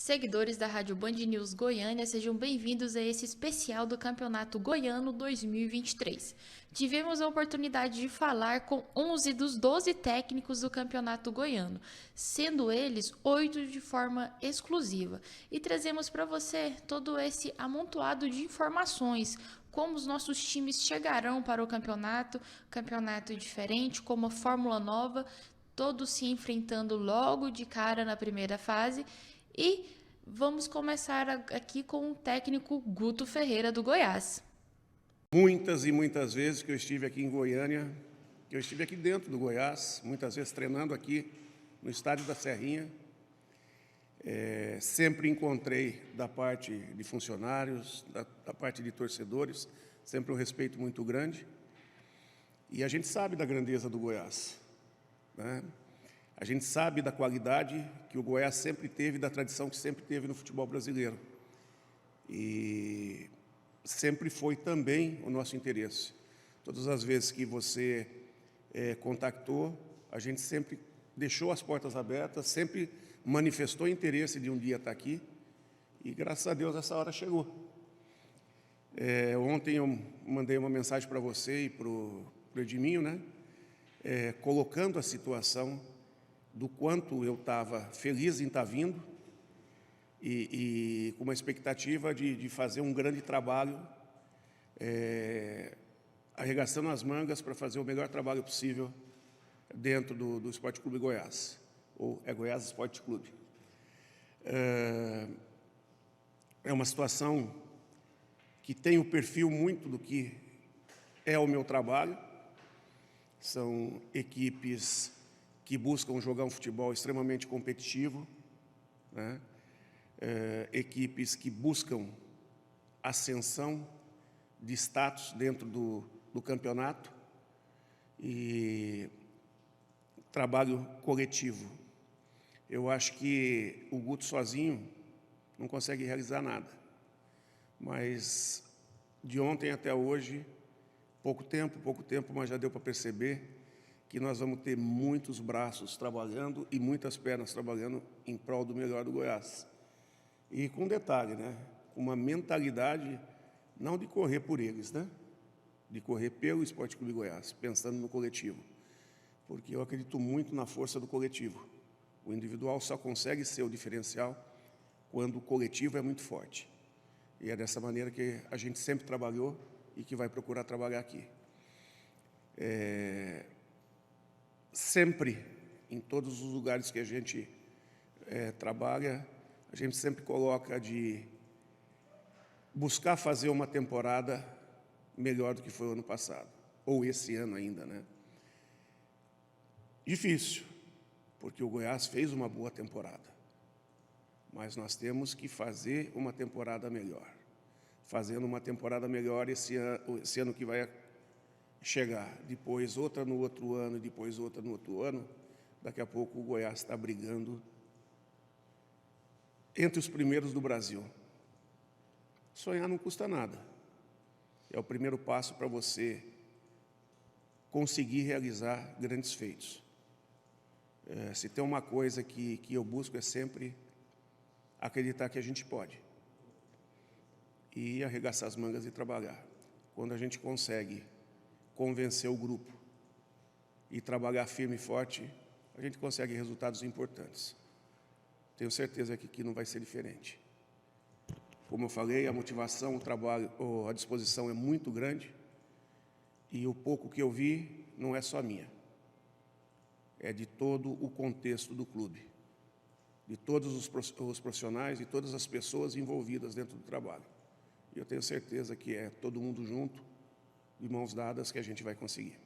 Seguidores da Rádio Band News Goiânia, sejam bem-vindos a esse especial do Campeonato Goiano 2023. Tivemos a oportunidade de falar com 11 dos 12 técnicos do Campeonato Goiano, sendo eles 8 de forma exclusiva. E trazemos para você todo esse amontoado de informações, como os nossos times chegarão para o campeonato diferente, como a fórmula nova, todos se enfrentando logo de cara na primeira fase. E vamos começar aqui com o técnico Guto Ferreira, do Goiás. Muitas e muitas vezes que eu estive aqui em Goiânia, que eu estive aqui dentro do Goiás, muitas vezes treinando aqui no estádio da Serrinha, sempre encontrei da parte de funcionários, da parte de torcedores, sempre um respeito muito grande. E a gente sabe da grandeza do Goiás, né? A gente sabe da qualidade que o Goiás sempre teve, da tradição que sempre teve no futebol brasileiro. E sempre foi também o nosso interesse. Todas as vezes que você contactou, a gente sempre deixou as portas abertas, sempre manifestou interesse de um dia estar aqui. E graças a Deus essa hora chegou. Ontem eu mandei uma mensagem para você e para o Edminho, né? Colocando a situação do quanto eu estava feliz em estar vindo e com uma expectativa de fazer um grande trabalho, arregaçando as mangas para fazer o melhor trabalho possível dentro do Esporte Clube Goiás, ou Goiás Esporte Clube. É uma situação que tem o perfil muito do que é o meu trabalho. São equipes que buscam jogar um futebol extremamente competitivo, né? Equipes que buscam ascensão de status dentro do campeonato e trabalho coletivo. Eu acho que o Guto sozinho não consegue realizar nada, mas de ontem até hoje, pouco tempo, mas já deu para perceber que nós vamos ter muitos braços trabalhando e muitas pernas trabalhando em prol do melhor do Goiás. E com um detalhe, né? Uma mentalidade não de correr por eles, né? De correr pelo Esporte Clube Goiás, pensando no coletivo. Porque eu acredito muito na força do coletivo. O individual só consegue ser o diferencial quando o coletivo é muito forte. E é dessa maneira que a gente sempre trabalhou e que vai procurar trabalhar aqui. Sempre, em todos os lugares que a gente trabalha, a gente sempre coloca de buscar fazer uma temporada melhor do que foi o ano passado, ou esse ano ainda, né? Difícil, porque o Goiás fez uma boa temporada, mas nós temos que fazer uma temporada melhor. Fazendo uma temporada melhor esse ano que vai chegar, depois outra no outro ano, depois outra no outro ano, daqui a pouco o Goiás está brigando entre os primeiros do Brasil. Sonhar não custa nada. É o primeiro passo para você conseguir realizar grandes feitos. Se tem uma coisa que eu busco é sempre acreditar que a gente pode. E arregaçar as mangas e trabalhar. Quando a gente consegue convencer o grupo e trabalhar firme e forte, a gente consegue resultados importantes. Tenho certeza que aqui não vai ser diferente. Como eu falei, a motivação, o trabalho, a disposição é muito grande e o pouco que eu vi não é só minha. É de todo o contexto do clube, de todos os profissionais e todas as pessoas envolvidas dentro do trabalho. E eu tenho certeza que é todo mundo junto, de mãos dadas, que a gente vai conseguir.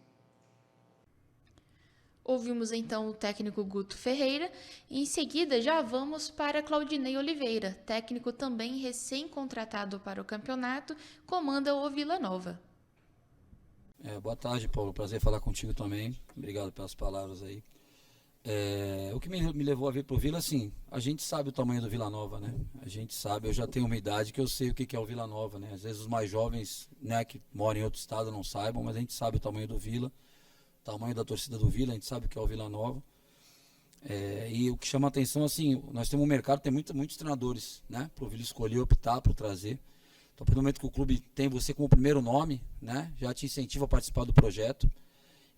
Ouvimos então o técnico Guto Ferreira e em seguida já vamos para Claudinei Oliveira, técnico também recém-contratado para o campeonato, comanda o Vila Nova. Boa tarde, Paulo. Prazer falar contigo também. Obrigado pelas palavras aí. O que me levou a vir para o Vila, assim, a gente sabe o tamanho do Vila Nova, né? A gente sabe, eu já tenho uma idade que eu sei o que é o Vila Nova, né? Às vezes os mais jovens, né, que moram em outro estado não saibam, mas a gente sabe o tamanho do Vila, o tamanho da torcida do Vila, a gente sabe o que é o Vila Nova. E o que chama a atenção, assim, nós temos um mercado, tem muitos treinadores, né? Para o Vila escolher, optar por trazer. Então, a partir do momento que o clube tem você como primeiro nome, né? Já te incentiva a participar do projeto.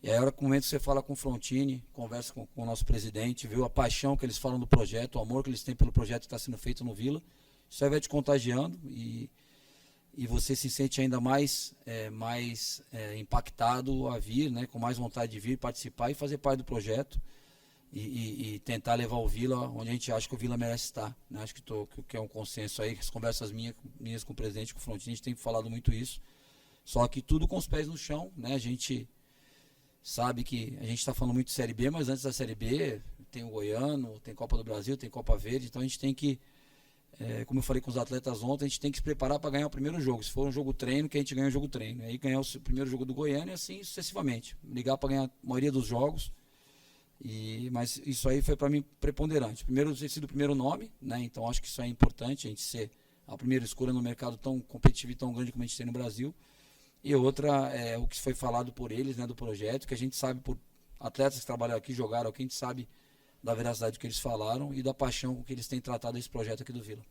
E aí, no momento que você fala com o Frontini, conversa com o nosso presidente, viu a paixão que eles falam do projeto, o amor que eles têm pelo projeto que está sendo feito no Vila, isso aí vai te contagiando e você se sente ainda mais impactado a vir, né, com mais vontade de vir, participar e fazer parte do projeto e tentar levar o Vila onde a gente acha que o Vila merece estar. Né? Acho que é um consenso aí, as conversas minhas com o presidente, com o Frontini, a gente tem falado muito isso. Só que tudo com os pés no chão, né? A gente sabe que a gente está falando muito de Série B, mas antes da Série B tem o Goiano, tem Copa do Brasil, tem Copa Verde, então a gente tem que, como eu falei com os atletas ontem, a gente tem que se preparar para ganhar o primeiro jogo. Se for um jogo treino, que a gente ganha o jogo treino. Aí ganhar o primeiro jogo do Goiano e assim sucessivamente. Ligar para ganhar a maioria dos jogos. Mas isso aí foi para mim preponderante. Primeiro, ter sido o primeiro nome, né? Então acho que isso é importante, a gente ser a primeira escolha no mercado tão competitivo e tão grande como a gente tem no Brasil. E outra é o que foi falado por eles, né, do projeto, que a gente sabe por atletas que trabalharam aqui, jogaram aqui, a gente sabe da veracidade que eles falaram e da paixão com que eles têm tratado esse projeto aqui do Vila.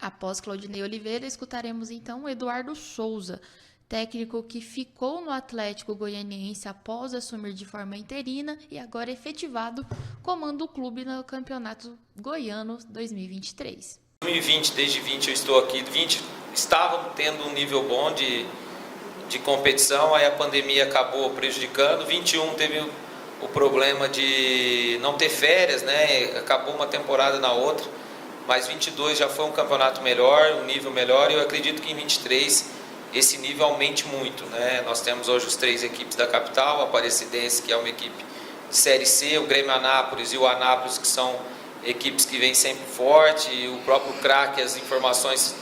Após Claudinei Oliveira, escutaremos então Eduardo Souza, técnico que ficou no Atlético Goianiense após assumir de forma interina e agora efetivado comanda o clube no Campeonato Goiano 2023. 2020, desde 20 eu estou aqui, 20 estavam tendo um nível bom de competição, aí a pandemia acabou prejudicando, 21 teve o problema de não ter férias, né? Acabou uma temporada na outra, mas 22 já foi um campeonato melhor, um nível melhor, e eu acredito que em 23 esse nível aumente muito, né? Nós temos hoje as 3 equipes da capital, a Aparecidense, que é uma equipe de Série C, o Grêmio Anápolis e o Anápolis, que são equipes que vêm sempre forte, e o próprio craque, as informações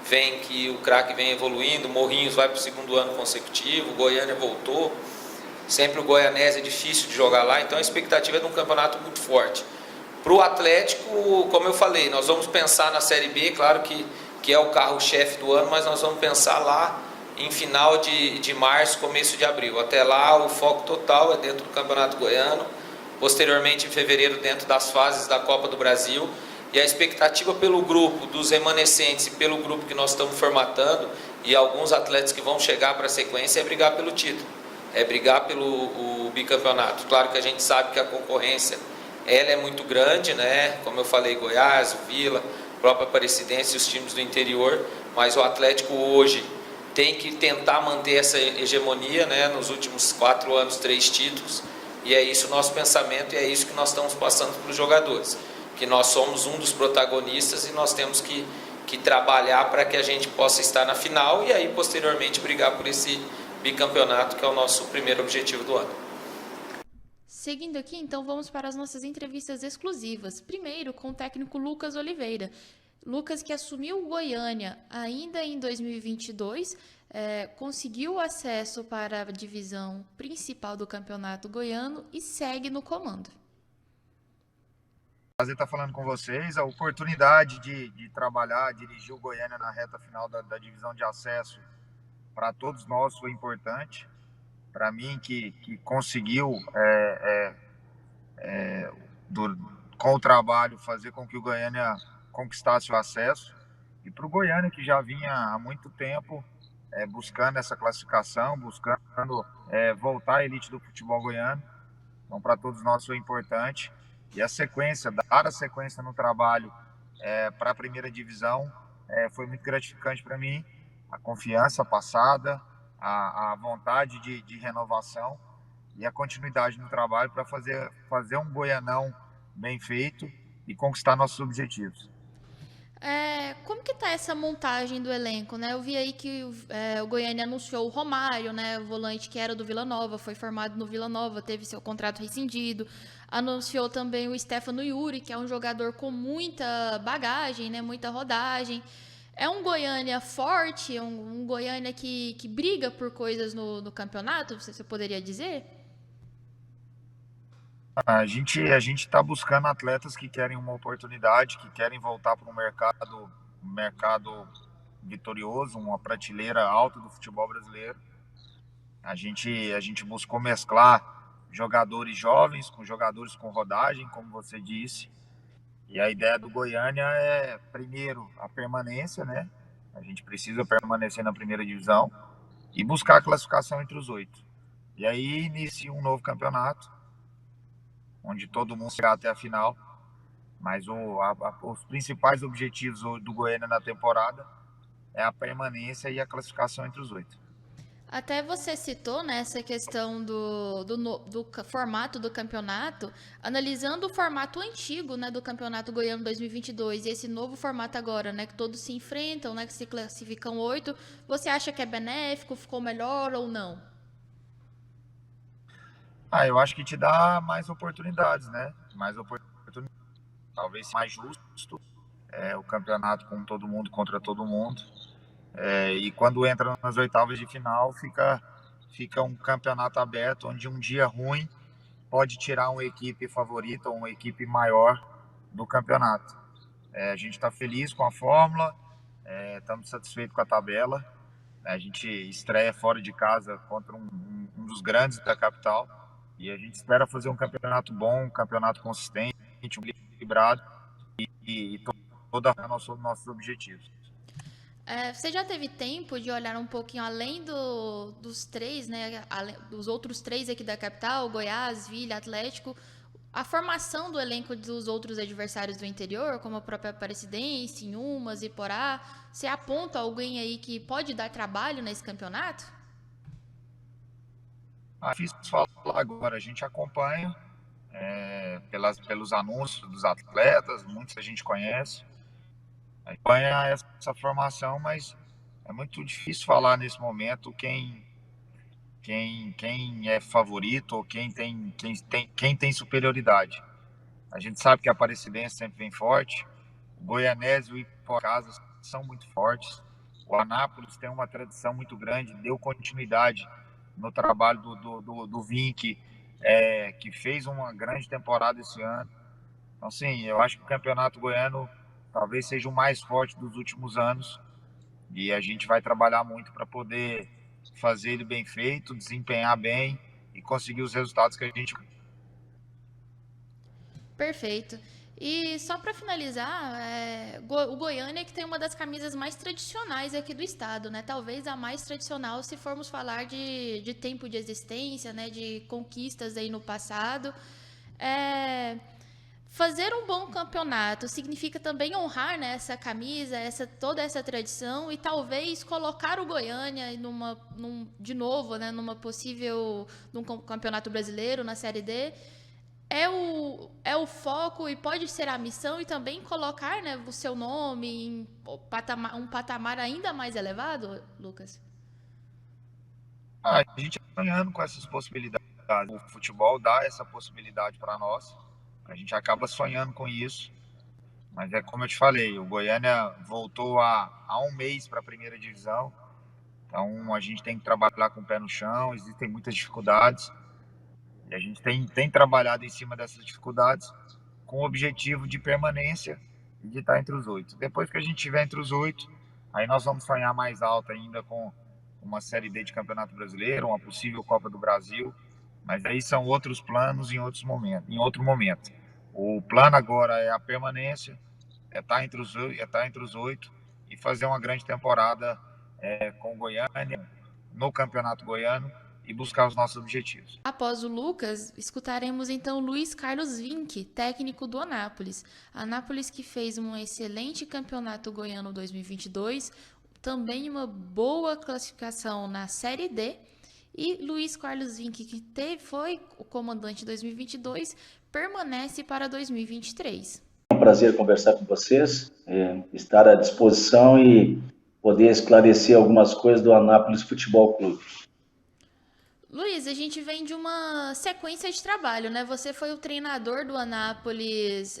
vêm que o craque vem evoluindo, Morrinhos vai para o 2º ano consecutivo, Goiânia voltou, sempre o Goianese é difícil de jogar lá, então a expectativa é de um campeonato muito forte. Para o Atlético, como eu falei, nós vamos pensar na Série B, claro que é o carro-chefe do ano, mas nós vamos pensar lá em final de março, começo de abril. Até lá o foco total é dentro do Campeonato Goiano, posteriormente em fevereiro dentro das fases da Copa do Brasil, e a expectativa pelo grupo dos remanescentes e pelo grupo que nós estamos formatando e alguns atletas que vão chegar para a sequência é brigar pelo título, é brigar pelo o bicampeonato. Claro que a gente sabe que a concorrência ela é muito grande, né? Como eu falei, Goiás, o Vila, a própria Aparecidense e os times do interior, mas o Atlético hoje tem que tentar manter essa hegemonia, né? Nos últimos 4 anos, 3 títulos, e é isso o nosso pensamento e é isso que nós estamos passando para os jogadores, que nós somos um dos protagonistas e nós temos que trabalhar para que a gente possa estar na final e aí posteriormente brigar por esse bicampeonato, que é o nosso primeiro objetivo do ano. Seguindo aqui, então, vamos para as nossas entrevistas exclusivas. Primeiro, com o técnico Lucas Oliveira. Lucas, que assumiu o Goiânia ainda em 2022, conseguiu acesso para a divisão principal do Campeonato Goiano e segue no comando. Prazer estar falando com vocês. A oportunidade de trabalhar, dirigir o Goiânia na reta final da divisão de acesso, para todos nós foi importante. Para mim, que conseguiu, com o trabalho, fazer com que o Goiânia conquistasse o acesso. E para o Goiânia, que já vinha há muito tempo buscando essa classificação, buscando voltar à elite do futebol goiano. Então, para todos nós foi importante. E a sequência, dar a sequência no trabalho para a primeira divisão foi muito gratificante para mim. A confiança passada, a vontade de renovação e a continuidade no trabalho para fazer um Goianão bem feito e conquistar nossos objetivos. Como que tá essa montagem do elenco, né? Eu vi aí que o Goiânia anunciou o Romário, né? O volante que era do Vila Nova, foi formado no Vila Nova, teve seu contrato rescindido. Anunciou também o Stefano Yuri, que é um jogador com muita bagagem, né? Muita rodagem. É um Goiânia forte, um Goiânia que briga por coisas no campeonato, você poderia dizer? A gente está buscando atletas que querem uma oportunidade, que querem voltar para um mercado vitorioso, uma prateleira alta do futebol brasileiro. A gente buscou mesclar jogadores jovens, com jogadores com rodagem, como você disse. E a ideia do Goiânia é, primeiro, a permanência, né? A gente precisa permanecer na primeira divisão e buscar a classificação entre os 8. E aí inicia um novo campeonato, onde todo mundo chegar até a final. Mas os principais objetivos do Goiânia na temporada é a permanência e a classificação entre os 8. Até você citou, né, essa questão do formato do campeonato, analisando o formato antigo, né, do Campeonato Goiano 2022 e esse novo formato agora, né, que todos se enfrentam, né, que se classificam 8, você acha que é benéfico, ficou melhor ou não? Eu acho que te dá mais oportunidades, né? Mais oportunidades, talvez mais justo, o campeonato com todo mundo contra todo mundo. E quando entra nas oitavas de final, fica um campeonato aberto, onde um dia ruim pode tirar uma equipe favorita ou uma equipe maior do campeonato. A gente está feliz com a fórmula, estamos satisfeitos com a tabela. A gente estreia fora de casa contra um dos grandes da capital e a gente espera fazer um campeonato bom, um campeonato consistente, um equilibrado e todos os nossos objetivos. Você já teve tempo de olhar um pouquinho além dos 3, né, dos outros 3 aqui da capital, Goiás, Vila, Atlético, a formação do elenco dos outros adversários do interior, como a própria Aparecidense, Inhumas, Iporá? Você aponta alguém aí que pode dar trabalho nesse campeonato? Difícil falar agora, a gente acompanha pelos anúncios dos atletas, muitos a gente conhece, acompanha essa formação, mas é muito difícil falar nesse momento quem é favorito ou quem tem superioridade. A gente sabe que a Aparecidense sempre vem forte, o Goianese e o Iporá são muito fortes, o Anápolis tem uma tradição muito grande, deu continuidade no trabalho do Vink, que fez uma grande temporada esse ano. Então, sim, eu acho que o Campeonato Goiano talvez seja o mais forte dos últimos anos e a gente vai trabalhar muito para poder fazer ele bem feito, desempenhar bem e conseguir os resultados que a gente... Perfeito. E só para finalizar, o Goiânia que tem uma das camisas mais tradicionais aqui do estado, né? Talvez a mais tradicional se formos falar de tempo de existência, né? De conquistas aí no passado. Fazer um bom campeonato significa também honrar, né, essa camisa, toda essa tradição e talvez colocar o Goiânia de novo, né, num campeonato brasileiro, na Série D. É o foco e pode ser a missão e também colocar, né, o seu nome em um patamar ainda mais elevado, Lucas? A gente está sonhando com essas possibilidades. O futebol dá essa possibilidade para nós. A gente acaba sonhando com isso. Mas é como eu te falei, o Goiânia voltou há um mês para a primeira divisão. Então a gente tem que trabalhar com o pé no chão, existem muitas dificuldades. E a gente tem trabalhado em cima dessas dificuldades com o objetivo de permanência e de estar entre os 8. Depois que a gente estiver entre os 8, aí nós vamos sonhar mais alto ainda com uma Série D de Campeonato Brasileiro, uma possível Copa do Brasil. Mas aí são outros planos em outro momento. O plano agora é a permanência, é estar entre os 8 e fazer uma grande temporada com o Goiânia, no Campeonato Goiano, e buscar os nossos objetivos. Após o Lucas, escutaremos então Luiz Carlos Vinck, técnico do Anápolis. Anápolis que fez um excelente campeonato goiano 2022, também uma boa classificação na Série D. E Luiz Carlos Vinck, que foi o comandante em 2022, permanece para 2023. É um prazer conversar com vocês, estar à disposição e poder esclarecer algumas coisas do Anápolis Futebol Clube. Luiz, a gente vem de uma sequência de trabalho, né? Você foi o treinador do Anápolis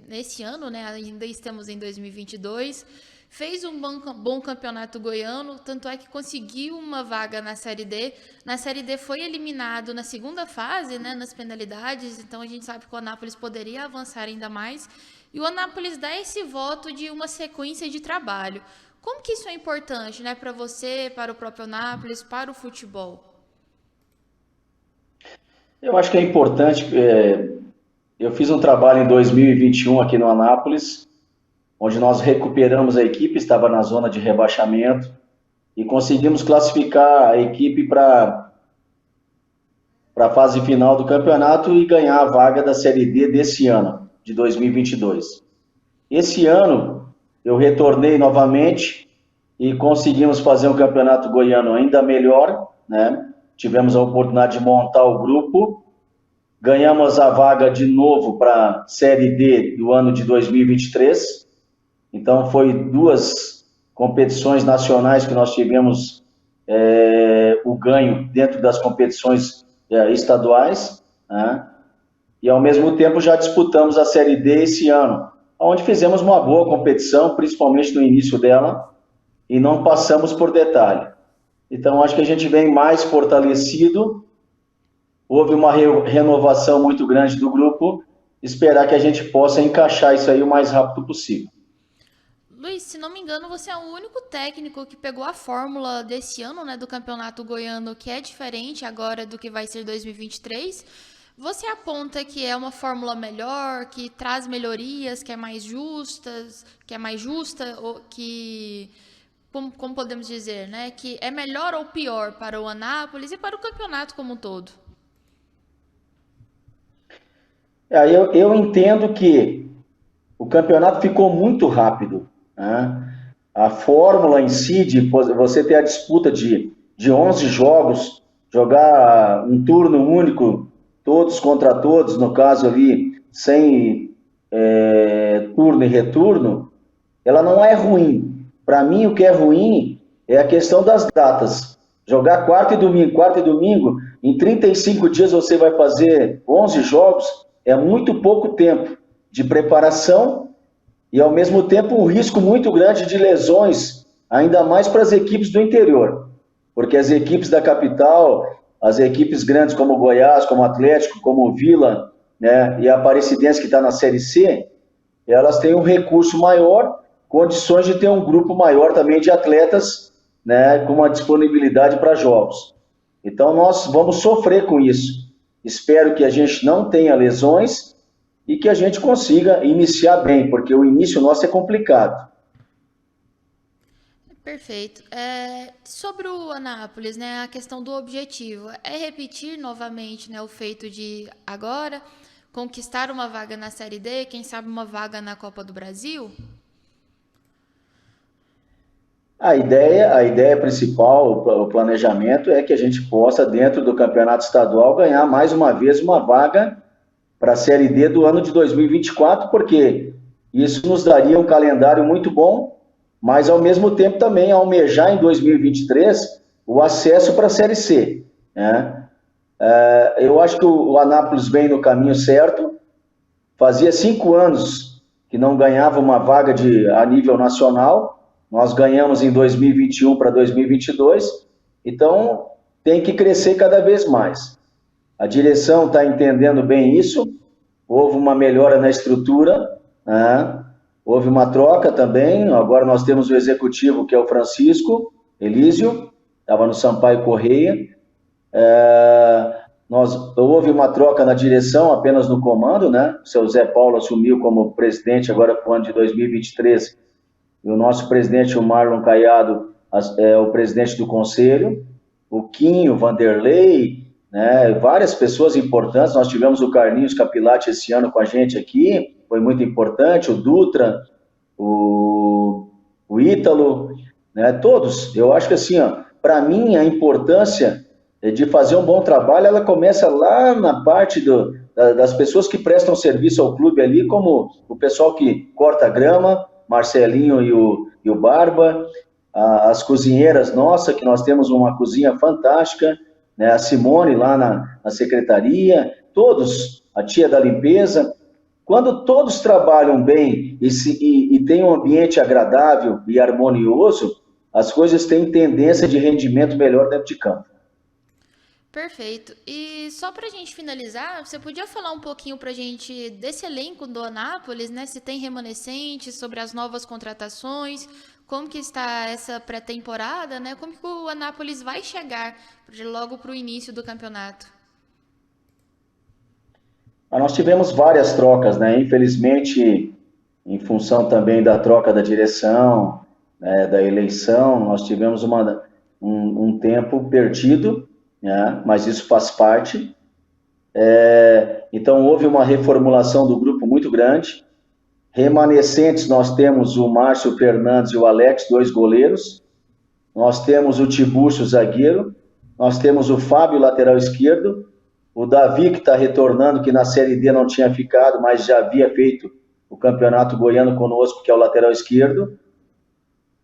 nesse ano, né? Ainda estamos em 2022. Fez um bom campeonato goiano, tanto é que conseguiu uma vaga na Série D. Na Série D foi eliminado na segunda fase, né? Nas penalidades. Então a gente sabe que o Anápolis poderia avançar ainda mais. E o Anápolis dá esse voto de uma sequência de trabalho. Como que isso é importante, né? Para você, para o próprio Anápolis, para o futebol? Eu acho que é importante. Eu fiz um trabalho em 2021 aqui no Anápolis, onde nós recuperamos a equipe, estava na zona de rebaixamento, e conseguimos classificar a equipe para a fase final do campeonato e ganhar a vaga da Série D desse ano, de 2022. Esse ano, eu retornei novamente e conseguimos fazer um campeonato goiano ainda melhor, né? Tivemos a oportunidade de montar o grupo, ganhamos a vaga de novo para a Série D do ano de 2023. Então, foi 2 competições nacionais que nós tivemos o ganho dentro das competições estaduais, né? E, ao mesmo tempo, já disputamos a Série D esse ano, onde fizemos uma boa competição, principalmente no início dela, e não passamos por detalhe. Então, acho que a gente vem mais fortalecido, houve uma renovação muito grande do grupo, esperar que a gente possa encaixar isso aí o mais rápido possível. Luiz, se não me engano, você é o único técnico que pegou a fórmula desse ano, né, do Campeonato Goiano, que é diferente agora do que vai ser 2023. Você aponta que é uma fórmula melhor, que traz melhorias, que é mais justa, ou que, como podemos dizer, né, que é melhor ou pior para o Anápolis e para o campeonato como um todo? Eu entendo que o campeonato ficou muito rápido, né? A fórmula em si, de você ter a disputa de 11 jogos, jogar um turno único, todos contra todos, no caso ali, sem turno e retorno, ela não é ruim. Para mim, o que é ruim é a questão das datas. Jogar quarta e domingo, em 35 dias você vai fazer 11 jogos, é muito pouco tempo de preparação e, ao mesmo tempo, um risco muito grande de lesões, ainda mais para as equipes do interior. Porque as equipes da capital, as equipes grandes como o Goiás, como o Atlético, como o Vila, né, e a Aparecidense, que está na Série C, elas têm um recurso maior, condições de ter um grupo maior também de atletas, né, com uma disponibilidade para jogos. Então, nós vamos sofrer com isso. Espero que a gente não tenha lesões e que a gente consiga iniciar bem, porque o início nosso é complicado. Perfeito. Sobre o Anápolis, né, a questão do objetivo é repetir novamente, né, o feito de agora conquistar uma vaga na Série D, quem sabe uma vaga na Copa do Brasil? A ideia principal, o planejamento é que a gente possa, dentro do campeonato estadual, ganhar mais uma vez uma vaga para a Série D do ano de 2024, porque isso nos daria um calendário muito bom, mas, ao mesmo tempo, também almejar em 2023 o acesso para a Série C, né? Eu acho que o Anápolis vem no caminho certo. Fazia 5 anos que não ganhava uma vaga a nível nacional. Nós ganhamos em 2021 para 2022, então tem que crescer cada vez mais. A direção está entendendo bem isso, houve uma melhora na estrutura, né? Houve uma troca também, agora nós temos o executivo, que é o Francisco Elísio, estava no Sampaio Correia. Houve uma troca na direção, apenas no comando, né? O seu Zé Paulo assumiu como presidente agora para o ano de 2023, e o nosso presidente, o Marlon Caiado, é o presidente do conselho, o Quinho, o Vanderlei, né, várias pessoas importantes. Nós tivemos o Carlinhos Capilati esse ano com a gente aqui, foi muito importante, o Dutra, o Ítalo, né, todos. Eu acho que, assim, para mim, a importância de fazer um bom trabalho, ela começa lá na parte das pessoas que prestam serviço ao clube ali, como o pessoal que corta grama, Marcelinho e o Barba, as cozinheiras nossas, que nós temos uma cozinha fantástica, né? A Simone lá na secretaria, todos, a tia da limpeza. Quando todos trabalham bem e tem um ambiente agradável e harmonioso, as coisas têm tendência de rendimento melhor dentro de campo. Perfeito. E só para a gente finalizar, você podia falar um pouquinho para a gente desse elenco do Anápolis, né? Se tem remanescentes, sobre as novas contratações, como que está essa pré-temporada, né? Como que o Anápolis vai chegar logo para o início do campeonato? Mas nós tivemos várias trocas, né? Infelizmente, em função também da troca da direção, né, da eleição, nós tivemos um tempo perdido, né? Mas isso faz parte. Então, houve uma reformulação do grupo muito grande. Remanescentes, nós temos o Márcio Fernandes e o Alex, 2 goleiros. Nós temos o Tiburcio, zagueiro. Nós temos o Fábio, lateral esquerdo. O Davi, que está retornando, que na Série D não tinha ficado, mas já havia feito o Campeonato Goiano conosco, que é o lateral esquerdo.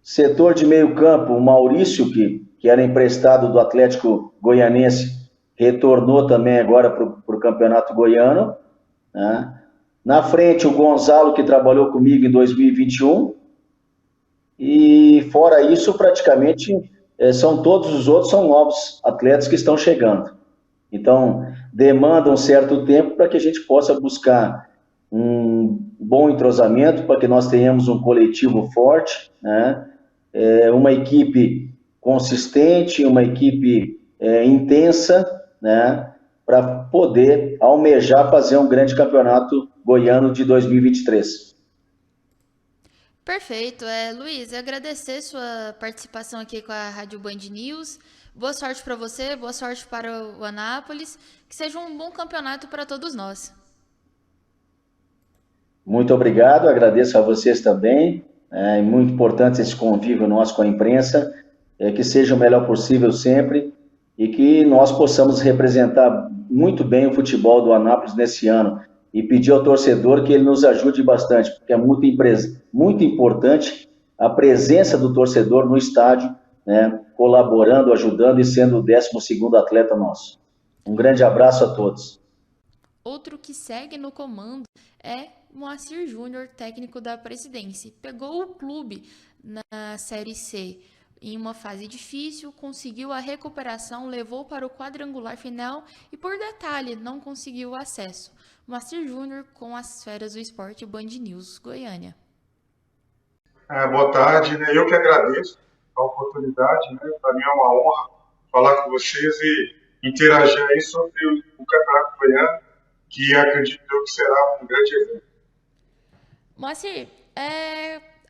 Setor de meio campo, o Maurício, que era emprestado do Atlético Goianense, retornou também agora para o Campeonato Goiano, né? Na frente, o Gonzalo, que trabalhou comigo em 2021. E fora isso, praticamente, todos os outros são novos atletas que estão chegando. Então, demanda um certo tempo para que a gente possa buscar um bom entrosamento, para que nós tenhamos um coletivo forte, né? Uma equipe consistente, uma equipe intensa, né? Para poder almejar fazer um grande campeonato goiano de 2023. Perfeito. Luiz, agradecer sua participação aqui com a Rádio Band News. Boa sorte para você, boa sorte para o Anápolis. Que seja um bom campeonato para todos nós. Muito obrigado, agradeço a vocês também. É muito importante esse convívio nosso com a imprensa, que seja o melhor possível sempre e que nós possamos representar muito bem o futebol do Anápolis nesse ano. E pedir ao torcedor que ele nos ajude bastante, porque é muito importante a presença do torcedor no estádio, né, colaborando, ajudando e sendo o 12º atleta nosso. Um grande abraço a todos. Outro que segue no comando é Moacir Júnior, técnico da Presidência. Pegou o clube na Série C em uma fase difícil, conseguiu a recuperação, levou para o quadrangular final e, por detalhe, não conseguiu o acesso. Moacir Júnior com as feras do esporte Band News Goiânia. Boa tarde, né? Eu que agradeço a oportunidade, né? Para mim é uma honra falar com vocês e interagir aí sobre o Campeonato Goiano, que acredito eu que será um grande evento. Moacir,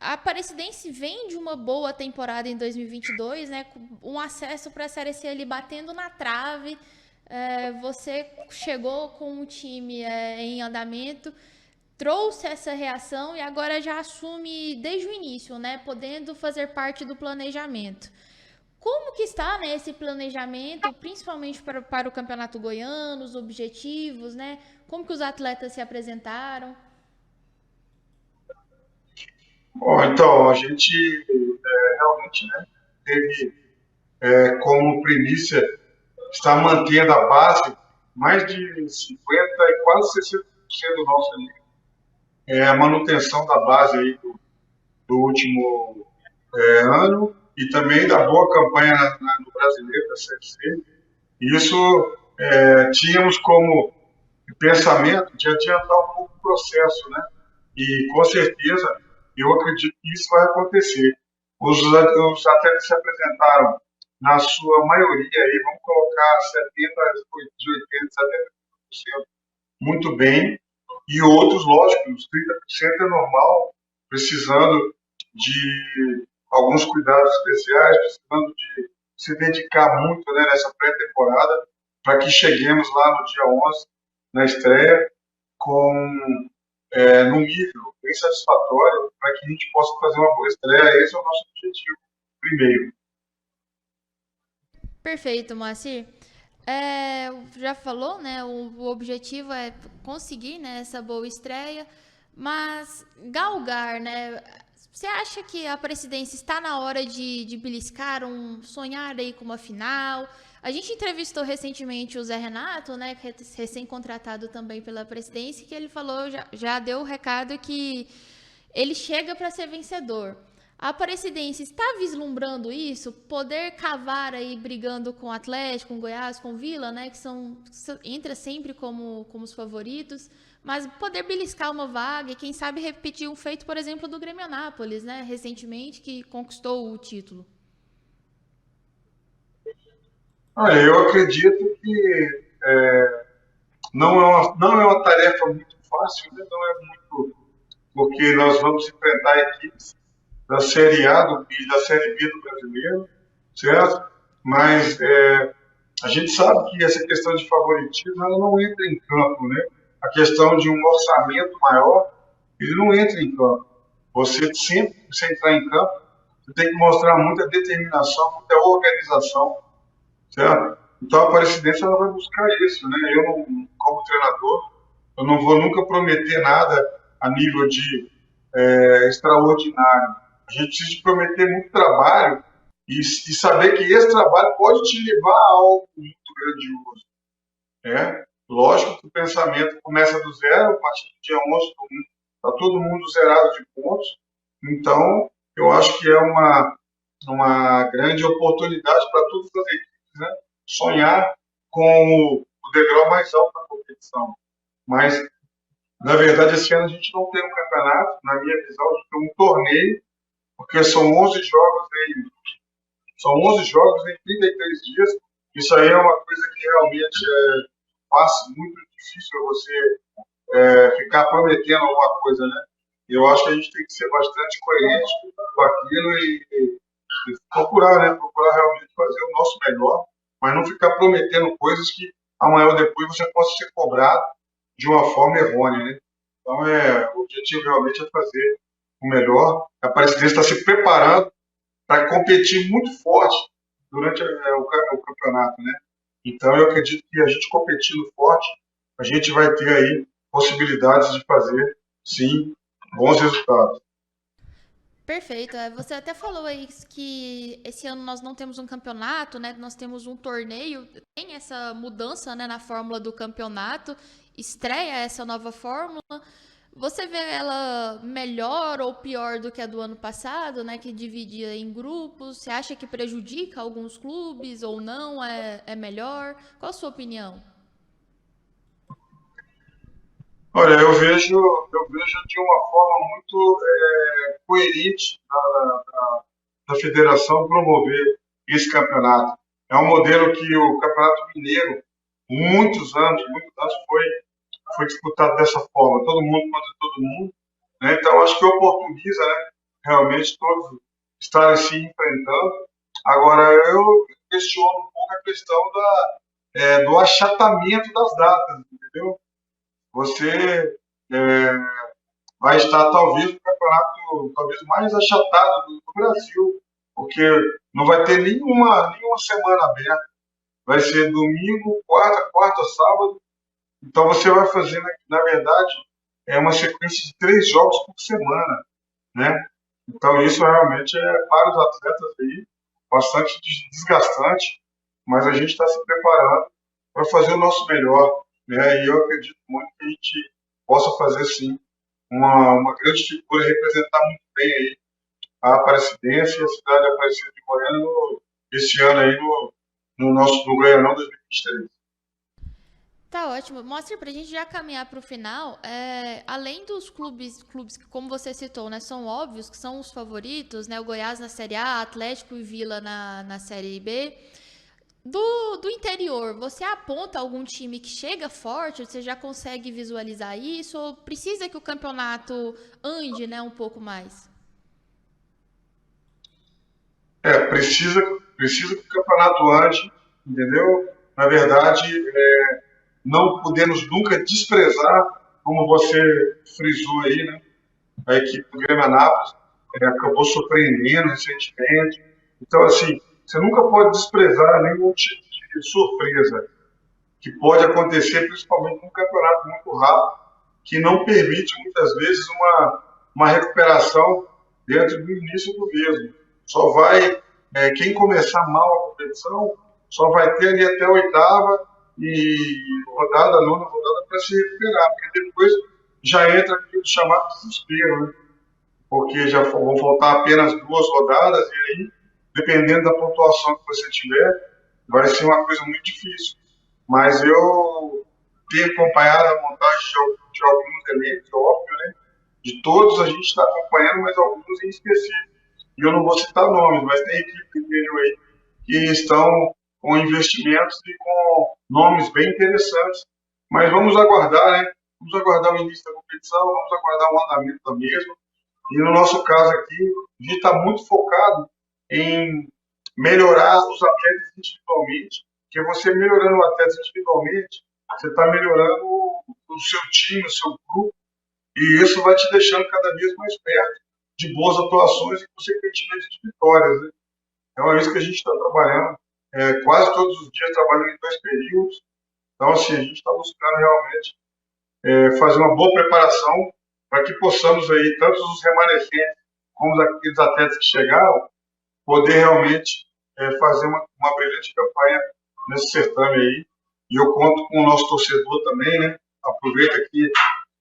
a Aparecidense vem de uma boa temporada em 2022, né? Com um acesso para a Série C ali batendo na trave. Você chegou com o time em andamento, trouxe essa reação e agora já assume desde o início, né? Podendo fazer parte do planejamento. Como que está, né, esse planejamento, principalmente para o Campeonato Goiano, os objetivos, né? Como que os atletas se apresentaram? Bom, então, a gente realmente, né, teve como primícia estar mantendo a base, mais de 50% e quase 60% do nosso elenco. A manutenção da base aí do último ano e também da boa campanha no Brasileiro, da Série C. Isso tínhamos como pensamento de adiantar um pouco o processo, né? E com certeza eu acredito que isso vai acontecer. Os atletas se apresentaram, na sua maioria, aí, vamos colocar 70%, muito bem, e outros, lógico, os 30% é normal, precisando de alguns cuidados especiais, precisando de se dedicar muito, né, nessa pré-temporada, para que cheguemos lá no dia 11, na estreia, num nível bem satisfatório, para que a gente possa fazer uma boa estreia. Esse é o nosso objetivo primeiro. Perfeito, Moacir. Já falou, né? O objetivo é conseguir, né, essa boa estreia, mas galgar, né? Você acha que a Presidência está na hora de beliscar, sonhar aí com uma final? A gente entrevistou recentemente o Zé Renato, né, que é recém-contratado também pela Presidência, que ele falou, já deu o recado que ele chega para ser vencedor. A Aparecidense está vislumbrando isso? Poder cavar aí brigando com o Atlético, com o Goiás, com o Vila, né? Que entra sempre como os favoritos, mas poder beliscar uma vaga e quem sabe repetir um feito, por exemplo, do Grêmio Anápolis, né? Recentemente, que conquistou o título. Olha, eu acredito que não é uma tarefa muito fácil, né? Não é muito, porque nós vamos enfrentar equipes da Série A e da Série B do brasileiro, certo? Mas a gente sabe que essa questão de favoritismo ela não entra em campo, né? A questão de um orçamento maior, ele não entra em campo. Você sempre, você entrar em campo, você tem que mostrar muita determinação, muita organização, certo? Então a Aparecidense ela vai buscar isso, né? Eu, não, como treinador, eu não vou nunca prometer nada a nível de extraordinário. A gente precisa de prometer muito trabalho e saber que esse trabalho pode te levar a algo muito grandioso. Né? Lógico que o pensamento começa do zero, a partir do dia 11 está todo mundo zerado de pontos. Então, eu acho que é uma grande oportunidade para todas as equipes, né? Sonhar com o degrau mais alto da competição. Mas, na verdade, esse ano a gente não tem um campeonato, na minha visão, a gente tem um torneio, porque são 11 jogos em 33 dias. Isso aí é uma coisa que realmente faz muito difícil você ficar prometendo alguma coisa, né? Eu acho que a gente tem que ser bastante coerente com aquilo e procurar, né? Procurar realmente fazer o nosso melhor, mas não ficar prometendo coisas que amanhã ou depois você possa ser cobrado de uma forma errônea, né? Então, o objetivo realmente é fazer o melhor. A Aparecidense está se preparando para competir muito forte durante o campeonato, né? Então, eu acredito que a gente competindo forte, a gente vai ter aí possibilidades de fazer, sim, bons resultados. Perfeito. Você até falou aí que esse ano nós não temos um campeonato, né? Nós temos um torneio. Tem essa mudança, né, na fórmula do campeonato. Estreia essa nova fórmula. Você vê ela melhor ou pior do que a do ano passado, né? Que dividia em grupos. Você acha que prejudica alguns clubes ou não? É melhor? Qual a sua opinião? Olha, eu vejo de uma forma muito coerente da federação promover esse campeonato. É um modelo que o Campeonato Mineiro, muitos anos foi disputado dessa forma, todo mundo contra todo mundo, né? Então acho que oportuniza, né, realmente todos estarem se enfrentando. Agora eu questiono um pouco a questão do achatamento das datas, entendeu? Você vai estar talvez no campeonato talvez mais achatado do Brasil, porque não vai ter nenhuma semana aberta. Vai ser domingo, quarta, sábado. Então você vai fazer, na verdade, uma sequência de 3 jogos por semana, né? Então isso realmente para os atletas aí bastante desgastante, mas a gente está se preparando para fazer o nosso melhor, né? E eu acredito muito que a gente possa fazer sim uma grande figura, representar muito bem aí a Aparecidense e a cidade de Aparecida de Goiânia esse ano aí no Goianão 2023. Tá ótimo. Mostra pra gente já caminhar pro final. Além dos clubes que, como você citou, né, são óbvios que são os favoritos, né? O Goiás na Série A, Atlético e Vila na Série B. Do interior, você aponta algum time que chega forte? Você já consegue visualizar isso? Ou precisa que o campeonato ande, né, um pouco mais? Precisa que o campeonato ande, entendeu? Na verdade, não podemos nunca desprezar, como você frisou aí, né? A equipe do Grêmio Anápolis acabou surpreendendo recentemente. Então, assim, você nunca pode desprezar nenhum tipo de surpresa que pode acontecer, principalmente num campeonato muito rápido, que não permite, muitas vezes, uma recuperação dentro do início do mesmo. Só vai, quem começar mal a competição, só vai ter ali até a 8ª e rodada, 9ª rodada para se recuperar, porque depois já entra aquilo chamado desespero, né? Porque já vão faltar apenas 2 rodadas e aí, dependendo da pontuação que você tiver, vai ser uma coisa muito difícil. Mas eu tenho acompanhado a montagem de alguns elencos, óbvio, né? De todos a gente está acompanhando, mas alguns em específico. E eu não vou citar nomes, mas tem equipe do aí que estão com investimentos e com nomes bem interessantes mas vamos aguardar, né? Vamos aguardar o início da competição, vamos aguardar o andamento da mesma. E no nosso caso aqui, a gente está muito focado em melhorar os atletas individualmente, porque você melhorando o atleta individualmente, você está melhorando o seu time, o seu grupo, e isso vai te deixando cada vez mais perto de boas atuações e, consequentemente, de vitórias, né? Então, é isso que a gente está trabalhando, quase todos os dias, trabalhando em 2 períodos. Então, assim, a gente está buscando realmente fazer uma boa preparação para que possamos aí, tanto os remanescentes como aqueles atletas que chegaram, poder realmente fazer uma brilhante campanha nesse certame aí. E eu conto com o nosso torcedor também, né?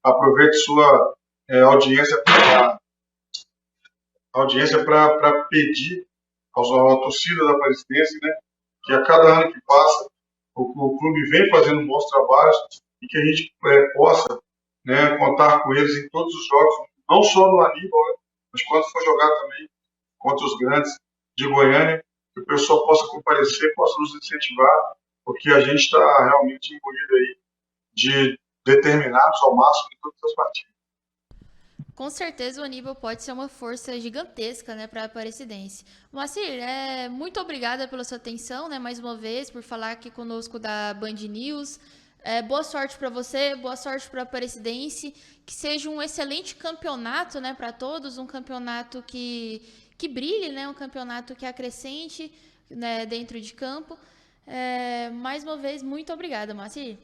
Aproveite sua audiência para pedir à torcida da Aparecidense, né? Que a cada ano que passa, o clube vem fazendo bons trabalhos e que a gente possa, né, contar com eles em todos os jogos, não só no Aníbal, né, mas quando for jogar também contra os grandes de Goiânia, que o pessoal possa comparecer, possa nos incentivar, porque a gente está realmente envolvido aí de determinados ao máximo em todas as partidas. Com certeza o Aníbal pode ser uma força gigantesca, né, para a Aparecidense. Moacir, muito obrigada pela sua atenção, né, mais uma vez, por falar aqui conosco da Band News. Boa sorte para você, boa sorte para a Aparecidense, que seja um excelente campeonato, né, para todos, um campeonato que brilhe, né, um campeonato que acrescente, né, dentro de campo. Mais uma vez, muito obrigada, Moacir.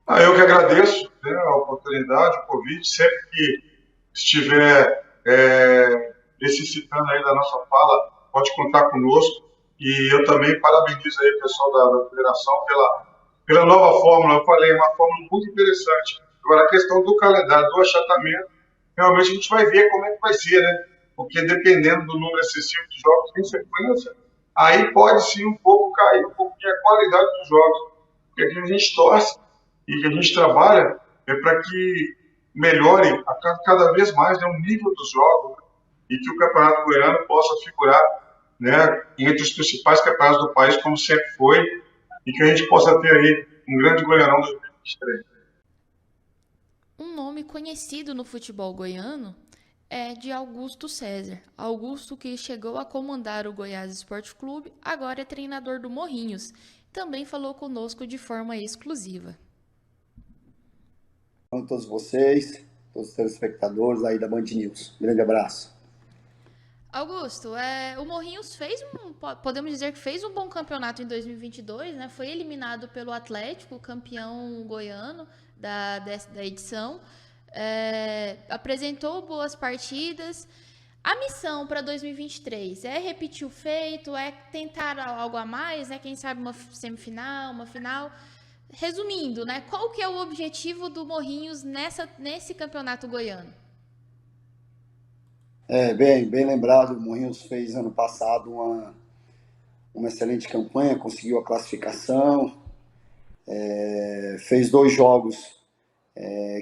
Eu que agradeço, né, a oportunidade, o convite, sempre que estiver necessitando aí da nossa fala, pode contar conosco. E eu também parabenizo aí o pessoal da federação pela nova fórmula. Eu falei, uma fórmula muito interessante. Agora, a questão do calendário, do achatamento, realmente a gente vai ver como é que vai ser, né? Porque dependendo do número excessivo de jogos em sequência, aí pode sim um pouco cair um pouquinho a qualidade dos jogos. Porque aqui a gente torce e que a gente trabalha para que melhore cada vez mais, né, o nível dos jogos, né, e que o Campeonato Goiano possa figurar, né, entre os principais campeonatos do país, como sempre foi, e que a gente possa ter aí um grande Goianão 2023. Um nome conhecido no futebol goiano é de Augusto César. Augusto, que chegou a comandar o Goiás Esporte Clube, agora é treinador do Morrinhos. Também falou conosco de forma exclusiva. A todos vocês, todos os telespectadores aí da Band News. Grande abraço. Augusto, o Morrinhos podemos dizer que fez um bom campeonato em 2022, né? Foi eliminado pelo Atlético, campeão goiano da edição. Apresentou boas partidas. A missão para 2023 é repetir o feito, é tentar algo a mais, né? Quem sabe uma semifinal, uma final. Resumindo, né? Qual que é o objetivo do Morrinhos nesse campeonato goiano? Bem lembrado, o Morrinhos fez ano passado uma excelente campanha, conseguiu a classificação, fez 2 jogos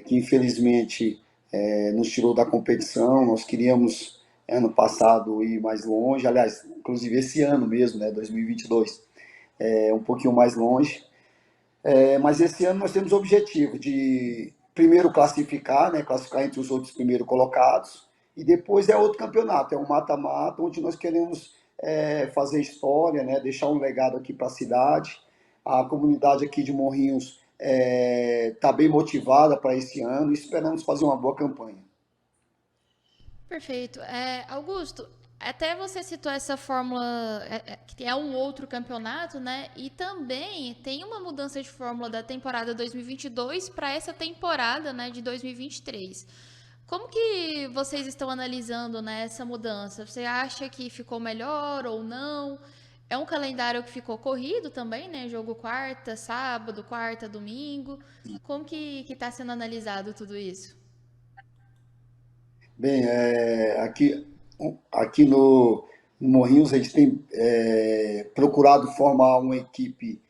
que infelizmente nos tirou da competição. Nós queríamos ano passado ir mais longe, aliás, inclusive esse ano mesmo, né, 2022, um pouquinho mais longe. Mas esse ano nós temos o objetivo de primeiro classificar, né, classificar entre os outros primeiros colocados, e depois é outro campeonato, é um mata-mata, onde nós queremos fazer história, né, deixar um legado aqui para a cidade. A comunidade aqui de Morrinhos está bem motivada para esse ano e esperamos fazer uma boa campanha. Perfeito. Augusto, até você citou essa fórmula, que é um outro campeonato, né? E também tem uma mudança de fórmula da temporada 2022 para essa temporada, né, de 2023. Como que vocês estão analisando, né, essa mudança? Você acha que ficou melhor ou não? É um calendário que ficou corrido também, né? Jogo quarta, sábado, quarta, domingo. Como que está sendo analisado tudo isso? Bem, aqui no Morrinhos a gente tem procurado formar uma equipe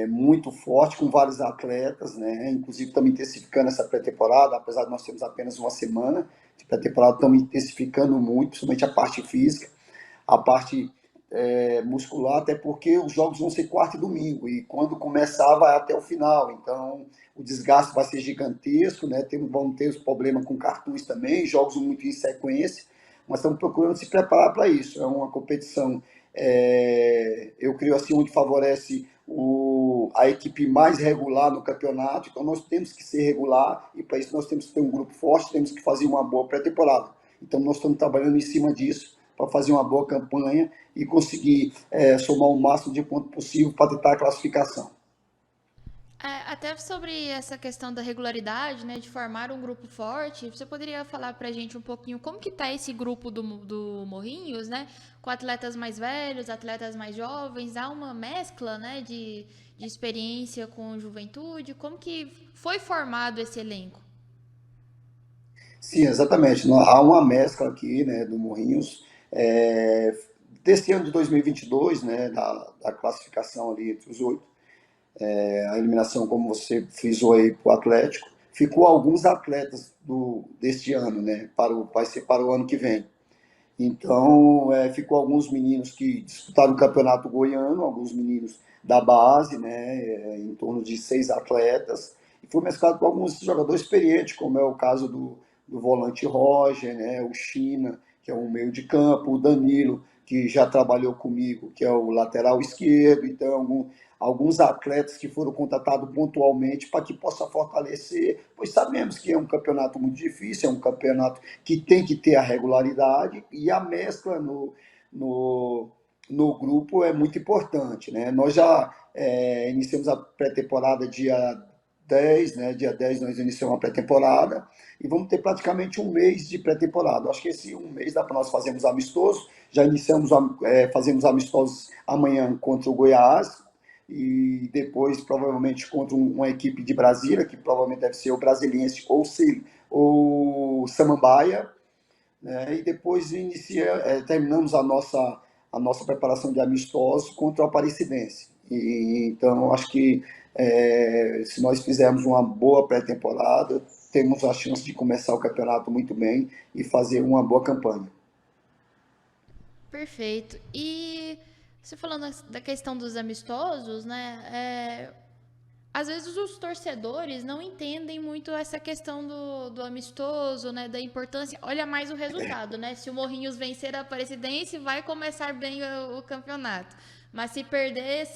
muito forte, com vários atletas, né? Inclusive estamos intensificando essa pré-temporada, apesar de nós termos apenas uma semana de pré-temporada, estamos intensificando muito, principalmente a parte física, a parte muscular, até porque os jogos vão ser quarta e domingo, e quando começar vai até o final, então o desgaste vai ser gigantesco, né? Vamos ter os problemas com cartões também, jogos muito em sequência, mas estamos procurando se preparar para isso. É uma competição, eu creio assim, onde favorece a equipe mais regular no campeonato, então nós temos que ser regular, e para isso nós temos que ter um grupo forte, temos que fazer uma boa pré-temporada. Então nós estamos trabalhando em cima disso, para fazer uma boa campanha e conseguir somar o máximo de pontos possível para tentar a classificação. Até sobre essa questão da regularidade, né, de formar um grupo forte, você poderia falar pra gente um pouquinho como que tá esse grupo do Morrinhos, né, com atletas mais velhos, atletas mais jovens, há uma mescla, né, de experiência com juventude, como que foi formado esse elenco? Sim, exatamente. Há uma mescla aqui, né, do Morrinhos, desse ano de 2022, né, da classificação ali entre os 8, a eliminação, como você frisou aí, para o Atlético, ficou alguns atletas deste ano, né, vai ser para o ano que vem. Então, ficou alguns meninos que disputaram o Campeonato Goiano, alguns meninos da base, né, em torno de 6 atletas, e foi mesclado com alguns jogadores experientes, como é o caso do volante Roger, né, o China, que é um meio de campo, o Danilo, que já trabalhou comigo, que é o lateral esquerdo. Então, alguns atletas que foram contratados pontualmente para que possa fortalecer, pois sabemos que é um campeonato muito difícil, é um campeonato que tem que ter a regularidade, e a mescla no grupo é muito importante, né? Nós já iniciamos a pré-temporada dia 10, né? Dia 10 nós iniciamos a pré-temporada e vamos ter praticamente um mês de pré-temporada. Acho que esse um mês dá para nós fazermos amistoso. Já iniciamos, fazemos amistosos amanhã contra o Goiás e depois provavelmente contra uma equipe de Brasília, que provavelmente deve ser o Brasiliense ou Samambaia, né? E depois terminamos a nossa preparação de amistosos contra o Aparecidense. Então, acho que se nós fizermos uma boa pré-temporada, temos a chance de começar o campeonato muito bem e fazer uma boa campanha. Perfeito. E você falando da questão dos amistosos, né? Às vezes os torcedores não entendem muito essa questão do amistoso, né? Da importância. Olha mais o resultado, né? Se o Morrinhos vencer a Aparecidense, vai começar bem o campeonato. Mas se perder,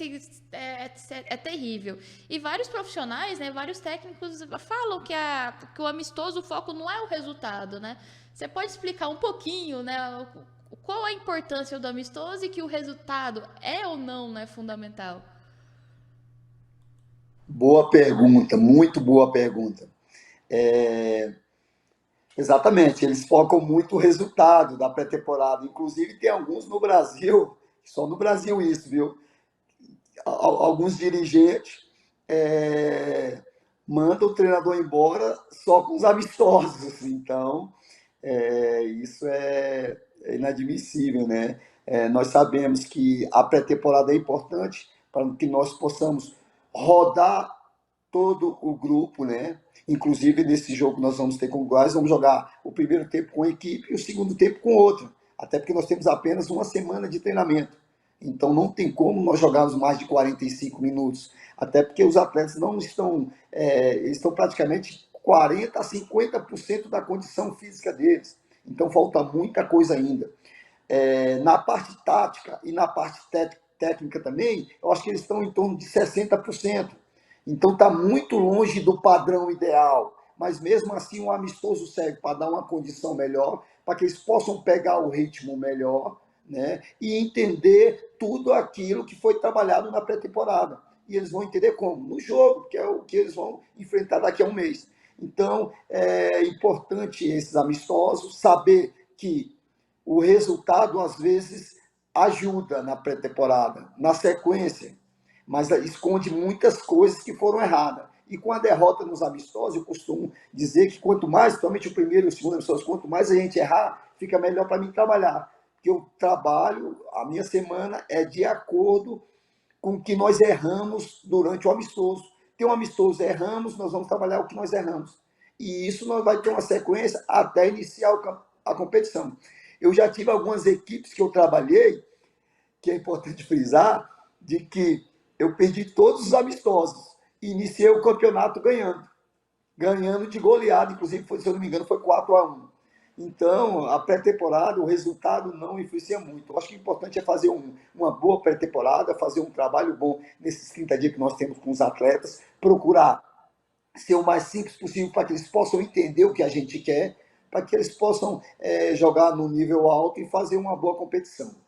é terrível. E vários profissionais, né? Vários técnicos falam que o amistoso, o foco não é o resultado, né? Você pode explicar um pouquinho, né? Qual a importância do amistoso e que o resultado é ou não, né, fundamental? Boa pergunta, muito boa pergunta. Exatamente, eles focam muito o resultado da pré-temporada. Inclusive, tem alguns no Brasil, só no Brasil isso, viu? Alguns dirigentes mandam o treinador embora só com os amistosos. Então, isso é inadmissível, né? Nós sabemos que a pré-temporada é importante para que nós possamos rodar todo o grupo, né? Inclusive, nesse jogo que nós vamos ter com o Goiás, vamos jogar o primeiro tempo com a equipe e o segundo tempo com outra, até porque nós temos apenas uma semana de treinamento. Então, não tem como nós jogarmos mais de 45 minutos, até porque os atletas não estão, estão praticamente 40% a 50% da condição física deles. Então, falta muita coisa ainda. Na parte tática e na parte técnica também, eu acho que eles estão em torno de 60%. Então, está muito longe do padrão ideal. Mas, mesmo assim, um amistoso serve para dar uma condição melhor, para que eles possam pegar o ritmo melhor, né? E entender tudo aquilo que foi trabalhado na pré-temporada. E eles vão entender como? No jogo, que é o que eles vão enfrentar daqui a um mês. Então, é importante esses amistosos, saber que o resultado, às vezes, ajuda na pré-temporada, na sequência, mas esconde muitas coisas que foram erradas. E com a derrota nos amistosos, eu costumo dizer que quanto mais, principalmente o primeiro e o segundo amistoso, quanto mais a gente errar, fica melhor para mim trabalhar. Porque eu trabalho, a minha semana é de acordo com o que nós erramos durante o amistoso. Tem um amistoso, erramos, nós vamos trabalhar o que nós erramos. E isso nós vai ter uma sequência até iniciar a competição. Eu já tive algumas equipes que eu trabalhei que é importante frisar, de que eu perdi todos os amistosos e iniciei o campeonato ganhando de goleada, inclusive, se eu não me engano, foi 4-1. Então, a pré-temporada, o resultado não influencia muito. Eu acho que o importante é fazer uma boa pré-temporada, fazer um trabalho bom nesses 30 dias que nós temos com os atletas, procurar ser o mais simples possível para que eles possam entender o que a gente quer, para que eles possam jogar no nível alto e fazer uma boa competição.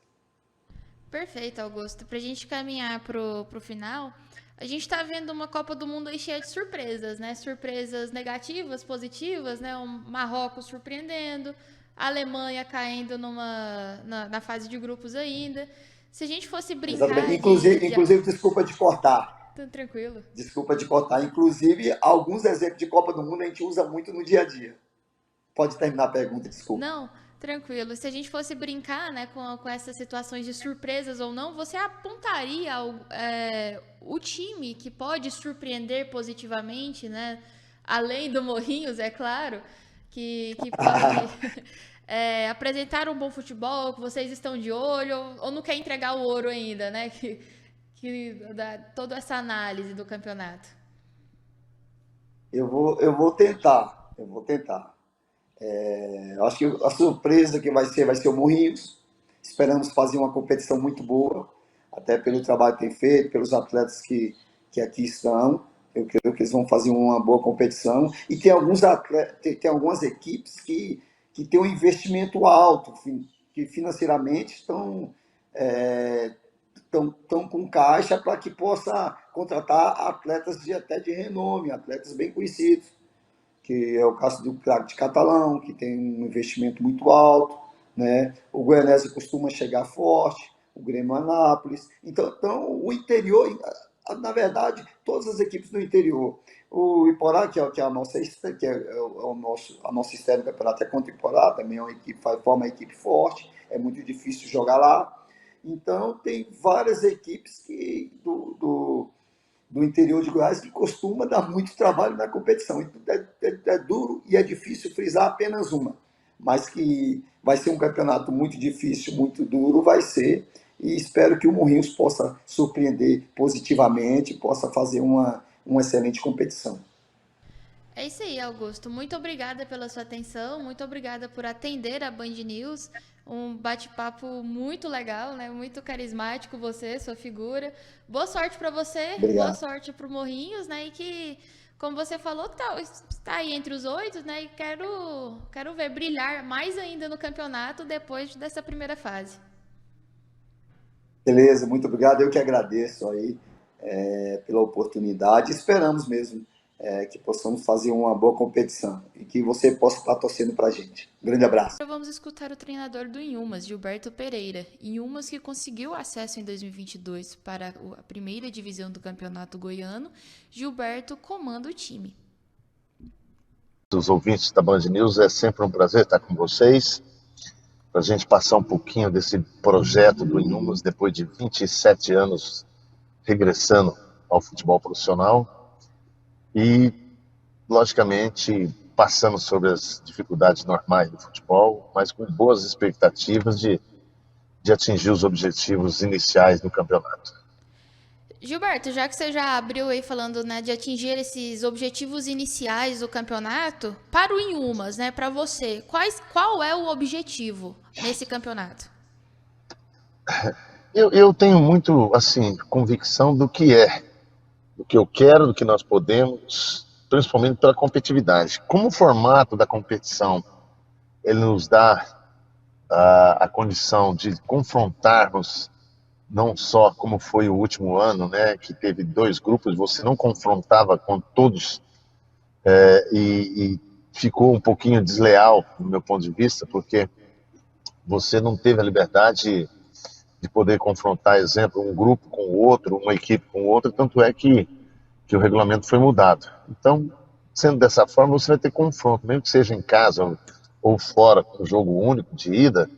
Perfeito, Augusto. Para a gente caminhar pro final, a gente está vendo uma Copa do Mundo aí cheia de surpresas, né? Surpresas negativas, positivas, né? O Marrocos surpreendendo, a Alemanha caindo na fase de grupos ainda. Se a gente fosse brincar... Inclusive, desculpa de cortar. Tá tranquilo. Desculpa de cortar. Inclusive, alguns exemplos de Copa do Mundo a gente usa muito no dia a dia. Pode terminar a pergunta, desculpa. Não, tranquilo. Se a gente fosse brincar, né, com essas situações de surpresas ou não, você apontaria o time que pode surpreender positivamente, né? Além do Morrinhos, é claro, que pode apresentar um bom futebol, que vocês estão de olho, ou não quer entregar o ouro ainda, né? Que dá toda essa análise do campeonato. Eu vou tentar. Acho que a surpresa que vai ser o Morrinhos. Esperamos fazer uma competição muito boa, até pelo trabalho que tem feito, pelos atletas que aqui estão. Eu creio que eles vão fazer uma boa competição. E tem algumas equipes que têm um investimento alto, que financeiramente estão com caixa para que possa contratar atletas até de renome, atletas bem conhecidos, que é o caso do craque de Catalão, que tem um investimento muito alto, né? O Goianésia costuma chegar forte, o Grêmio Anápolis. Então o interior, na verdade, todas as equipes do interior. O Iporá, que é a nossa estreia no campeonato, é contra o Iporá, também é uma equipe, forma uma equipe forte, é muito difícil jogar lá. Então, tem várias equipes do interior de Goiás que costuma dar muito trabalho na competição. Então, é duro e é difícil frisar apenas uma. Mas que vai ser um campeonato muito difícil, muito duro, vai ser. E espero que o Morrinhos possa surpreender positivamente, possa fazer uma excelente competição. É isso aí, Augusto. Muito obrigada pela sua atenção, muito obrigada por atender a Band News. Um bate-papo muito legal, né? Muito carismático você, sua figura. Boa sorte para você, Obrigado. Boa sorte para o Morrinhos, né? E que, como você falou, está aí entre os 8, né? E quero ver brilhar mais ainda no campeonato depois dessa primeira fase. Beleza, muito obrigado. Eu que agradeço aí pela oportunidade. Esperamos mesmo que possamos fazer uma boa competição e que você possa estar torcendo para a gente. Um grande abraço. Agora vamos escutar o treinador do Inhumas, Gilberto Pereira. Inhumas que conseguiu acesso em 2022 para a primeira divisão do Campeonato Goiano. Gilberto comanda o time. Os ouvintes da Band News, é sempre um prazer estar com vocês, para a gente passar um pouquinho desse projeto do Inhumas, depois de 27 anos regressando ao futebol profissional. E, logicamente, passando sobre as dificuldades normais do futebol, mas com boas expectativas de atingir os objetivos iniciais do campeonato. Gilberto, já que você já abriu aí falando, né, de atingir esses objetivos iniciais do campeonato, para o Inhumas, né, para você, qual é o objetivo nesse campeonato? Eu tenho muito, assim, convicção do que eu quero, do que nós podemos, principalmente pela competitividade. Como o formato da competição, ele nos dá a condição de confrontarmos, não só como foi o último ano, né, que teve 2 grupos, você não confrontava com todos, e ficou um pouquinho desleal, do meu ponto de vista, porque você não teve a liberdade de poder confrontar, exemplo, um grupo com o outro, uma equipe com outra, tanto é que o regulamento foi mudado. Então, sendo dessa forma, você vai ter confronto, mesmo que seja em casa ou fora, com um jogo único de ida,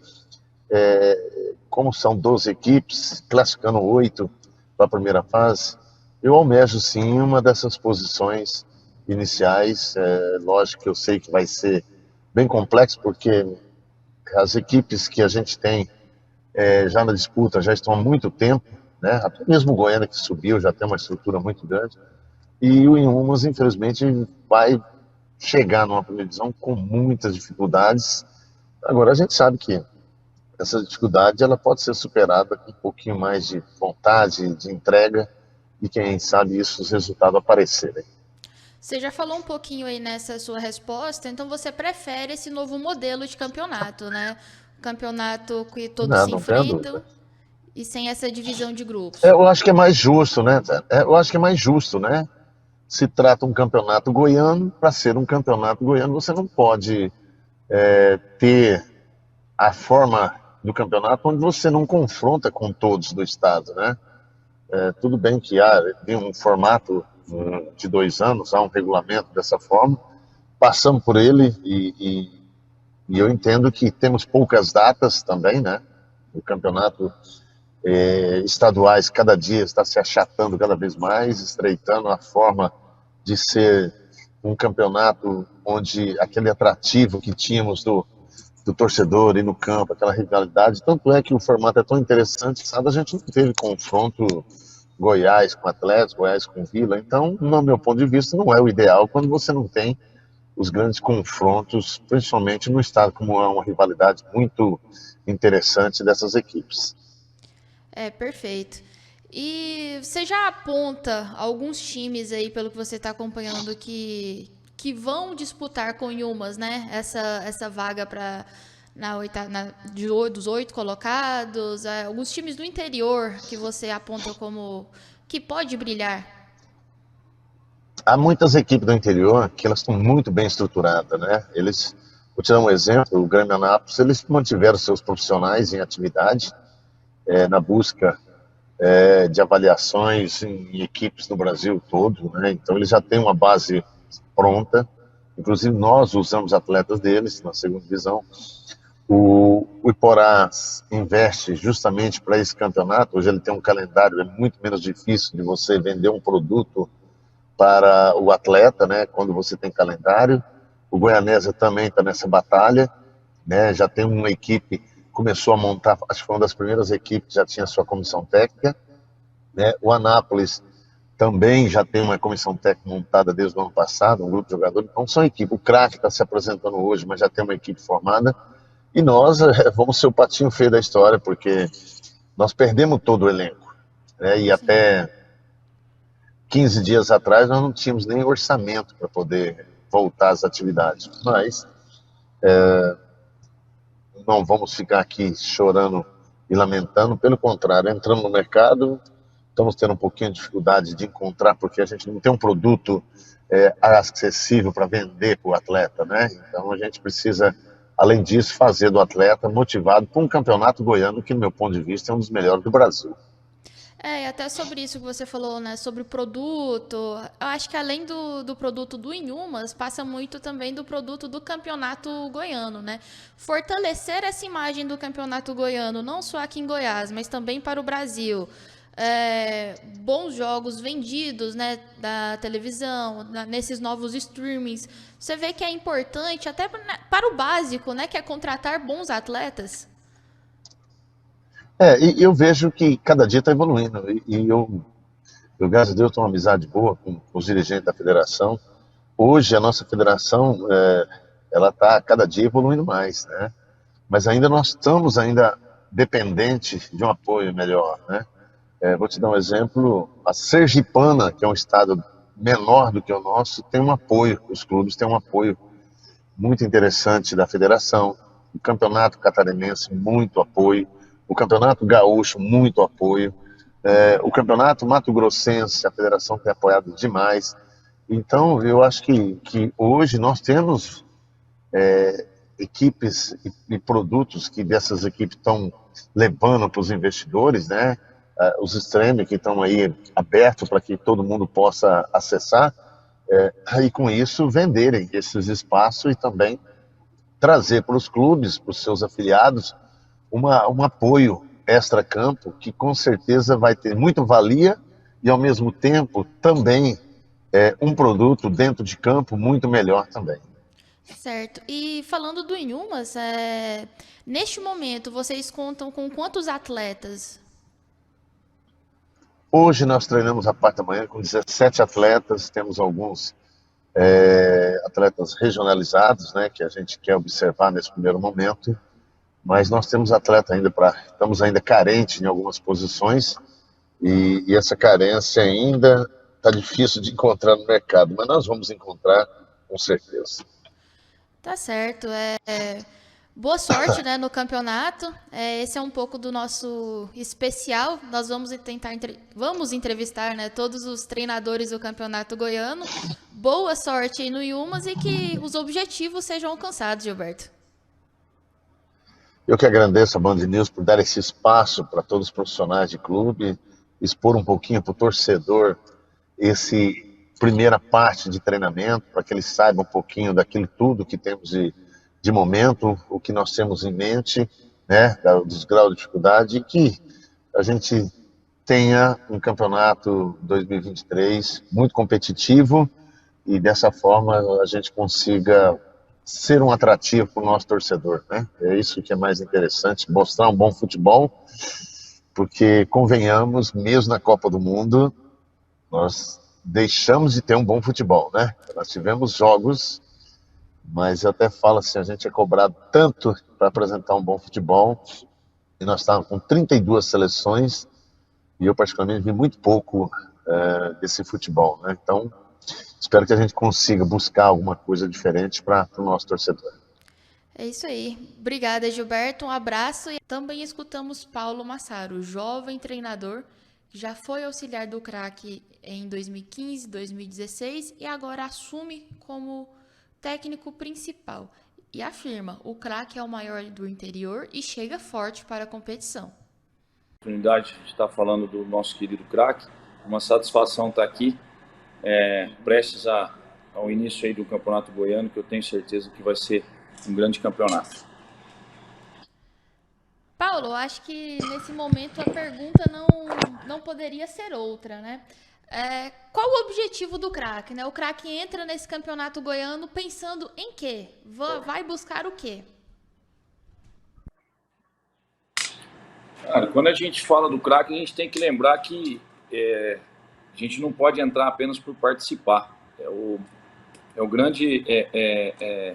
como são 12 equipes, classificando 8 para a primeira fase, eu almejo sim uma dessas posições iniciais. Lógico que eu sei que vai ser bem complexo, porque as equipes que a gente tem já na disputa, já estão há muito tempo, né? Até mesmo o Goiânia que subiu já tem uma estrutura muito grande, e o Inhumas, infelizmente, vai chegar numa primeira divisão com muitas dificuldades. Agora, a gente sabe que essa dificuldade ela pode ser superada com um pouquinho mais de vontade, de entrega, e quem sabe isso, os resultados aparecerem. Você já falou um pouquinho aí nessa sua resposta, então você prefere esse novo modelo de campeonato, né? O campeonato que todos se Não tenho enfrentam dúvida. e sem essa divisão de grupos. Eu acho que é mais justo, né? Eu acho que é mais justo, né? Se trata um campeonato goiano, para ser um campeonato goiano, você não pode ter a forma do campeonato onde você não confronta com todos do estado, né? Tudo bem que tem um formato de 2 anos, há um regulamento dessa forma, passamos por ele e eu entendo que temos poucas datas também, né? O campeonato estaduais cada dia está se achatando cada vez mais, estreitando a forma de ser um campeonato onde aquele atrativo que tínhamos do torcedor e no campo, aquela rivalidade, tanto é que o formato é tão interessante, sabe? A gente não teve confronto Goiás com Atlético, Goiás com Vila, então, no meu ponto de vista, não é o ideal quando você não tem os grandes confrontos, principalmente no estado, como é uma rivalidade muito interessante dessas equipes. Perfeito. E você já aponta alguns times aí, pelo que você está acompanhando, que vão disputar com o Inhumas, né? Essa vaga para dos 8 colocados, alguns times do interior que você aponta como que pode brilhar. Há muitas equipes do interior que elas estão muito bem estruturadas, né? Vou te dar um exemplo, o Grêmio Anápolis, eles mantiveram seus profissionais em atividade, na busca de avaliações em equipes no Brasil todo, né? Então eles já têm uma base pronta, inclusive nós usamos atletas deles na segunda divisão. O Iporá investe justamente para esse campeonato, hoje ele tem um calendário, é muito menos difícil de você vender um produto para o atleta, né, quando você tem calendário. O Goianésia também está nessa batalha, né, já tem uma equipe, começou a montar, acho que foi uma das primeiras equipes, já tinha sua comissão técnica, né. O Anápolis também já tem uma comissão técnica montada desde o ano passado, um grupo de jogadores, então são equipes. O Crack está se apresentando hoje, mas já tem uma equipe formada, e nós vamos ser o patinho feio da história, porque nós perdemos todo o elenco, né, e até 15 dias atrás nós não tínhamos nem orçamento para poder voltar às atividades, mas não vamos ficar aqui chorando e lamentando, pelo contrário, entramos no mercado, estamos tendo um pouquinho de dificuldade de encontrar, porque a gente não tem um produto acessível para vender para o atleta, né? Então a gente precisa, além disso, fazer do atleta motivado para um campeonato goiano que, no meu ponto de vista, é um dos melhores do Brasil. E até sobre isso que você falou, né, sobre o produto, eu acho que além do produto do Inhumas, passa muito também do produto do campeonato goiano, né? Fortalecer essa imagem do campeonato goiano, não só aqui em Goiás, mas também para o Brasil. Bons jogos vendidos, né, da televisão, nesses novos streamings. Você vê que é importante até para o básico, né, que é contratar bons atletas. E eu vejo que cada dia está evoluindo, e eu, graças a Deus, tenho uma amizade boa com os dirigentes da federação. Hoje, a nossa federação, ela está cada dia evoluindo mais, né? Mas ainda nós estamos dependentes de um apoio melhor, né? Vou te dar um exemplo, a Sergipana, que é um estado menor do que o nosso, tem um apoio, os clubes têm um apoio muito interessante da federação, o Campeonato Catarinense, muito apoio, o Campeonato Gaúcho, muito apoio, o Campeonato Mato Grossense, a federação tem apoiado demais. Então, eu acho que hoje nós temos equipes e produtos que dessas equipes estão levando para os investidores, né? Os streaming que estão aí abertos para que todo mundo possa acessar, e com isso venderem esses espaços e também trazer para os clubes, para os seus afiliados, um apoio extra-campo que com certeza vai ter muita valia e ao mesmo tempo também um produto dentro de campo muito melhor também. Certo. E falando do Inhumas, neste momento vocês contam com quantos atletas? Hoje nós treinamos a parte da manhã com 17 atletas, temos alguns atletas regionalizados, né, que a gente quer observar nesse primeiro momento, mas nós temos atleta ainda estamos ainda carentes em algumas posições e essa carência ainda está difícil de encontrar no mercado, mas nós vamos encontrar com certeza. Tá certo. Boa sorte, né, no campeonato. Esse é um pouco do nosso especial. Nós vamos vamos entrevistar, né, todos os treinadores do Campeonato Goiano. Boa sorte aí no Inhumas e que os objetivos sejam alcançados, Gilberto. Eu que agradeço a Band News por dar esse espaço para todos os profissionais de clube, expor um pouquinho para o torcedor esse primeira parte de treinamento, para que ele saiba um pouquinho daquilo tudo que temos de momento, o que nós temos em mente, né, dos graus de dificuldade, e que a gente tenha um campeonato 2023 muito competitivo e dessa forma a gente consiga ser um atrativo para o nosso torcedor, né? É isso que é mais interessante, mostrar um bom futebol, porque convenhamos, mesmo na Copa do Mundo, nós deixamos de ter um bom futebol, né? Nós tivemos jogos, mas eu até falo assim, a gente é cobrado tanto para apresentar um bom futebol, e nós estávamos com 32 seleções, e eu particularmente vi muito pouco desse futebol, né? Então, espero que a gente consiga buscar alguma coisa diferente para o nosso torcedor. É isso aí. Obrigada, Gilberto. Um abraço. E também escutamos Paulo Massaro, jovem treinador, que já foi auxiliar do craque em 2015, 2016 e agora assume como técnico principal. E afirma, o craque é o maior do interior e chega forte para a competição. Oportunidade de estar falando do nosso querido craque. Uma satisfação estar aqui, prestes ao início aí do Campeonato Goiano, que eu tenho certeza que vai ser um grande campeonato. Paulo, acho que nesse momento a pergunta não poderia ser outra, né? Qual o objetivo do craque, né? O craque entra nesse Campeonato Goiano pensando em quê? Vai buscar o quê? Cara, quando a gente fala do craque, a gente tem que lembrar que a gente não pode entrar apenas por participar. É o grande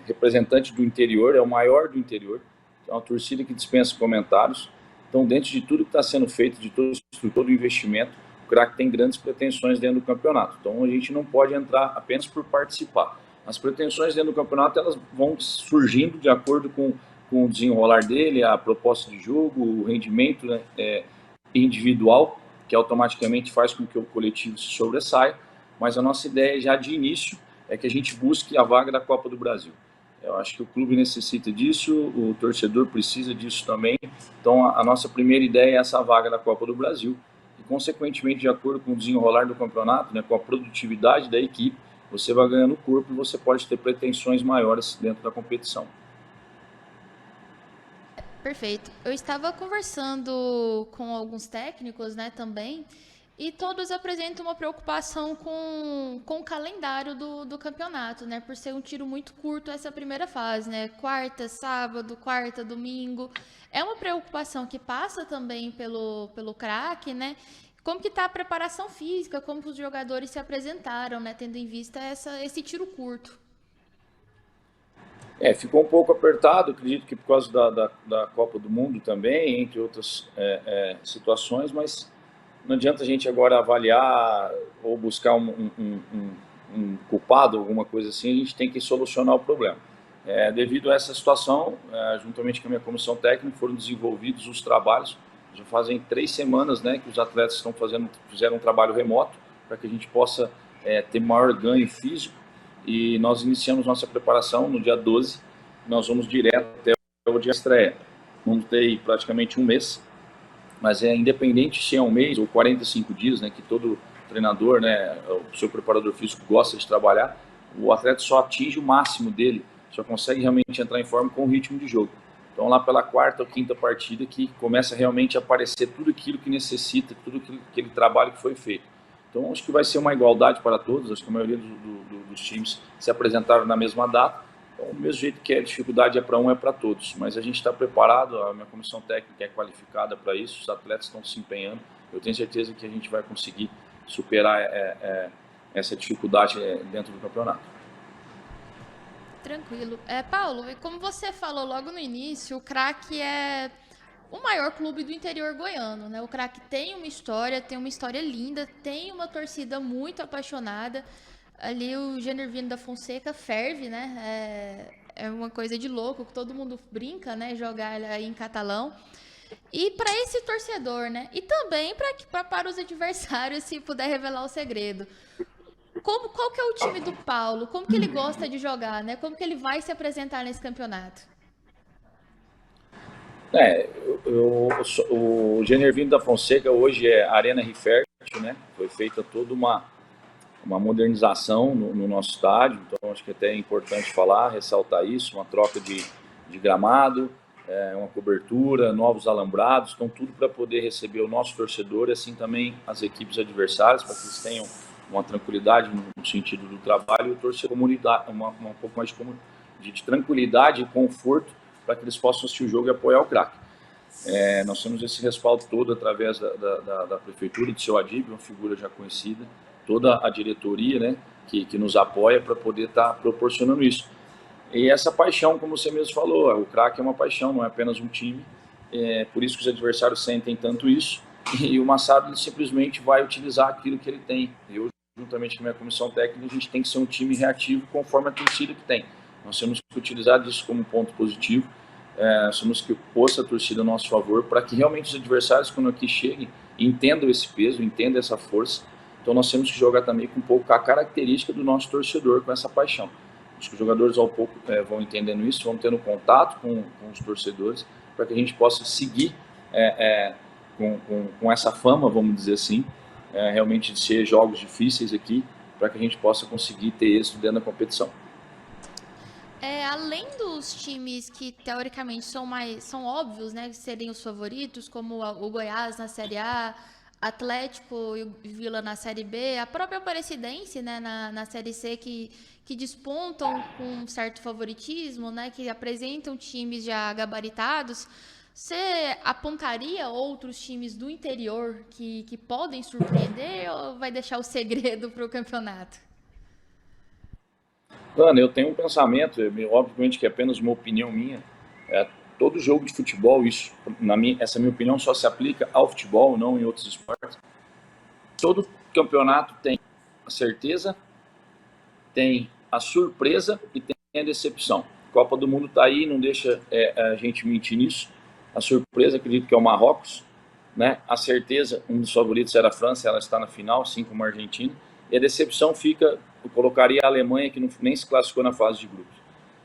representante do interior, é o maior do interior. É uma torcida que dispensa comentários. Então, dentro de tudo que está sendo feito, de todo o investimento, o craque tem grandes pretensões dentro do campeonato. Então, a gente não pode entrar apenas por participar. As pretensões dentro do campeonato, elas vão surgindo de acordo com o desenrolar dele, a proposta de jogo, o rendimento, né, individual, que automaticamente faz com que o coletivo se sobressaia. Mas a nossa ideia já de início é que a gente busque a vaga da Copa do Brasil. Eu acho que o clube necessita disso, o torcedor precisa disso também. Então, a nossa primeira ideia é essa vaga da Copa do Brasil. E, consequentemente, de acordo com o desenrolar do campeonato, né, com a produtividade da equipe, você vai ganhando corpo e você pode ter pretensões maiores dentro da competição. Perfeito. Eu estava conversando com alguns técnicos, né, também, e todos apresentam uma preocupação com o calendário do campeonato, né? Por ser um tiro muito curto essa primeira fase, né? Quarta, sábado, quarta, domingo. É uma preocupação que passa também pelo craque, né? Como que está a preparação física, como que os jogadores se apresentaram, né? Tendo em vista esse tiro curto. Ficou um pouco apertado, acredito que por causa da Copa do Mundo também, entre outras situações, mas não adianta a gente agora avaliar ou buscar um culpado, alguma coisa assim, a gente tem que solucionar o problema. Devido a essa situação, juntamente com a minha comissão técnica, foram desenvolvidos os trabalhos. Já fazem 3 semanas, né, que os atletas fizeram um trabalho remoto para que a gente possa ter maior ganho físico. E nós iniciamos nossa preparação no dia 12, nós vamos direto até o dia de estreia. Vamos ter aí praticamente um mês. Mas independente se é um mês ou 45 dias, né, que todo treinador, né, o seu preparador físico gosta de trabalhar, o atleta só atinge o máximo dele, só consegue realmente entrar em forma com o ritmo de jogo. Então lá pela 4ª ou 5ª partida que começa realmente a aparecer tudo aquilo que necessita, tudo aquele trabalho que foi feito. Então acho que vai ser uma igualdade para todos, acho que a maioria dos times se apresentaram na mesma data, Então, do mesmo jeito que a dificuldade é para um, é para todos. Mas a gente está preparado, a minha comissão técnica é qualificada para isso, os atletas estão se empenhando. Eu tenho certeza que a gente vai conseguir superar essa dificuldade dentro do campeonato. Tranquilo. Paulo, e como você falou logo no início, o Crack é o maior clube do interior goiano, né? O Crack tem uma história linda, tem uma torcida muito apaixonada. Ali o Genervino da Fonseca ferve, né? É uma coisa de louco, que todo mundo brinca, né? Jogar aí em catalão. E para esse torcedor, né? E também para os adversários, se puder revelar o segredo. Qual que é o time do Paulo? Como que ele gosta de jogar, né? Como que ele vai se apresentar nesse campeonato? O Genervino da Fonseca hoje é Arena Rifert, né? Foi feita toda uma modernização no nosso estádio, então acho que até é importante falar, ressaltar isso, uma troca de gramado, uma cobertura, novos alambrados, então tudo para poder receber o nosso torcedor e assim também as equipes adversárias, para que eles tenham uma tranquilidade no sentido do trabalho e o torcedor comunidade, um pouco mais de tranquilidade e conforto para que eles possam assistir o jogo e apoiar o Crack. Nós temos esse respaldo todo através da prefeitura, do seu Adib, uma figura já conhecida, toda a diretoria, né, que nos apoia para poder estar proporcionando isso. E essa paixão, como você mesmo falou, o Crack é uma paixão, não é apenas um time, por isso que os adversários sentem tanto isso, e o Massado ele simplesmente vai utilizar aquilo que ele tem. Eu, juntamente com a minha comissão técnica, a gente tem que ser um time reativo conforme a torcida que tem. Nós temos que utilizar isso como ponto positivo, nós temos que pôr essa torcida a nosso favor para que realmente os adversários, quando aqui cheguem, entendam esse peso, entendam essa força. Então nós temos que jogar também com um pouco a característica do nosso torcedor, com essa paixão. Acho que os jogadores ao pouco vão entendendo isso, vão tendo contato com os torcedores, para que a gente possa seguir com essa fama, vamos dizer assim, realmente de ser jogos difíceis aqui, para que a gente possa conseguir ter êxito dentro da competição. Além dos times que teoricamente são óbvios, né, que seriam os favoritos, como o Goiás na Série A, Atlético e Vila na Série B, a própria Aparecidense, né, na Série C, que despontam com um certo favoritismo, né, que apresentam times já gabaritados, você apontaria outros times do interior que podem surpreender ou vai deixar o segredo para o campeonato? Ana, eu tenho um pensamento, obviamente que é apenas uma opinião minha, todo jogo de futebol, essa minha opinião só se aplica ao futebol, não em outros esportes. Todo campeonato tem a certeza, tem a surpresa e tem a decepção. A Copa do Mundo está aí, não deixa a gente mentir nisso. A surpresa, acredito que é o Marrocos, né? A certeza, um dos favoritos era a França, ela está na final, assim como a Argentina. E a decepção eu colocaria a Alemanha, que nem se classificou na fase de grupos.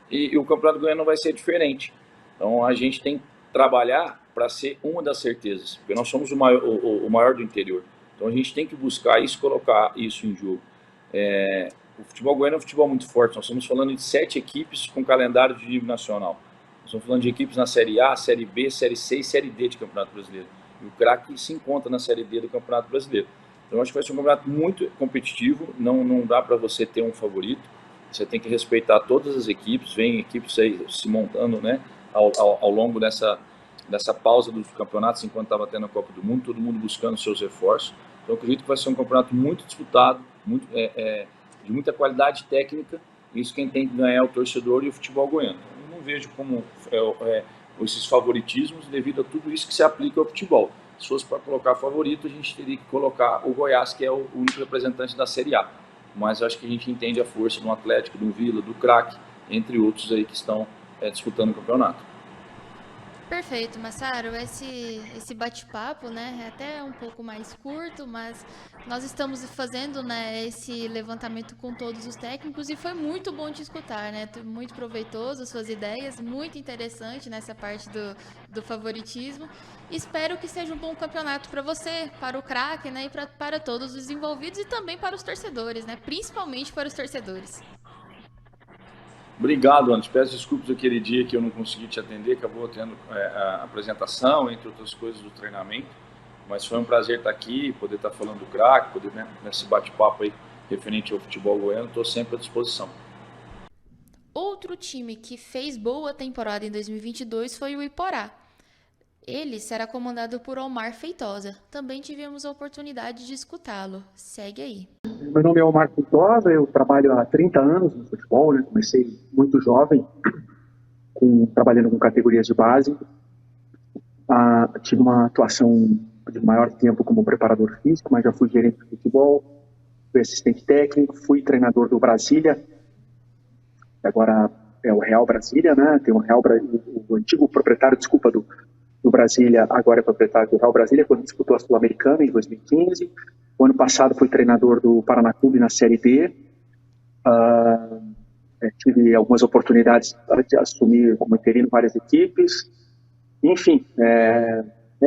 E o Campeonato Goiano não vai ser diferente. Então a gente tem que trabalhar para ser uma das certezas, porque nós somos o maior do interior. Então a gente tem que buscar isso, colocar isso em jogo. O futebol goiano é um futebol muito forte, nós estamos falando de 7 equipes com calendário de nível nacional. Nós estamos falando de equipes na Série A, Série B, Série C e Série D de Campeonato Brasileiro. E o Crack se encontra na Série D do Campeonato Brasileiro. Então eu acho que vai ser um campeonato muito competitivo, não dá para você ter um favorito, você tem que respeitar todas as equipes, vem equipes aí se montando, né, ao longo dessa pausa dos campeonatos, enquanto estava tendo a Copa do Mundo, todo mundo buscando seus reforços. Então eu acredito que vai ser um campeonato muito disputado, de muita qualidade técnica, e isso quem tem que ganhar é o torcedor e o futebol goiano. Eu não vejo como esses favoritismos devido a tudo isso que se aplica ao futebol. Se fosse para colocar favorito, a gente teria que colocar o Goiás, que é o único representante da Série A. Mas acho que a gente entende a força do Atlético, do Vila, do Crack, entre outros aí que estão disputando o campeonato. Perfeito, Massaro. Esse bate-papo, né, é até um pouco mais curto, mas nós estamos fazendo, né, esse levantamento com todos os técnicos e foi muito bom te escutar, né? Muito proveitoso as suas ideias, muito interessante nessa parte do favoritismo. Espero que seja um bom campeonato para você, para o Crack, né, e para todos os envolvidos e também para os torcedores, né, principalmente para os torcedores. Obrigado, Anderson. Peço desculpas aquele dia que eu não consegui te atender, acabou tendo a apresentação, entre outras coisas do treinamento, mas foi um prazer estar aqui, poder estar falando do Crack, poder, né, nesse bate-papo aí referente ao futebol goiano, estou sempre à disposição. Outro time que fez boa temporada em 2022 foi o Iporá. Ele será comandado por Omar Feitosa. Também tivemos a oportunidade de escutá-lo. Segue aí. Meu nome é Omar Feitosa, eu trabalho há 30 anos no futebol, né? Comecei muito jovem, trabalhando com categorias de base. Tive uma atuação de maior tempo como preparador físico, mas já fui gerente de futebol, fui assistente técnico, fui treinador do Brasília, agora é o Real Brasília, né? Tem o antigo proprietário, do Brasília, agora é proprietário do Real Brasília, quando disputou a Sul-Americana em 2015. O ano passado fui treinador do Paraná Clube na Série D. Tive algumas oportunidades de assumir como interino várias equipes. Enfim, é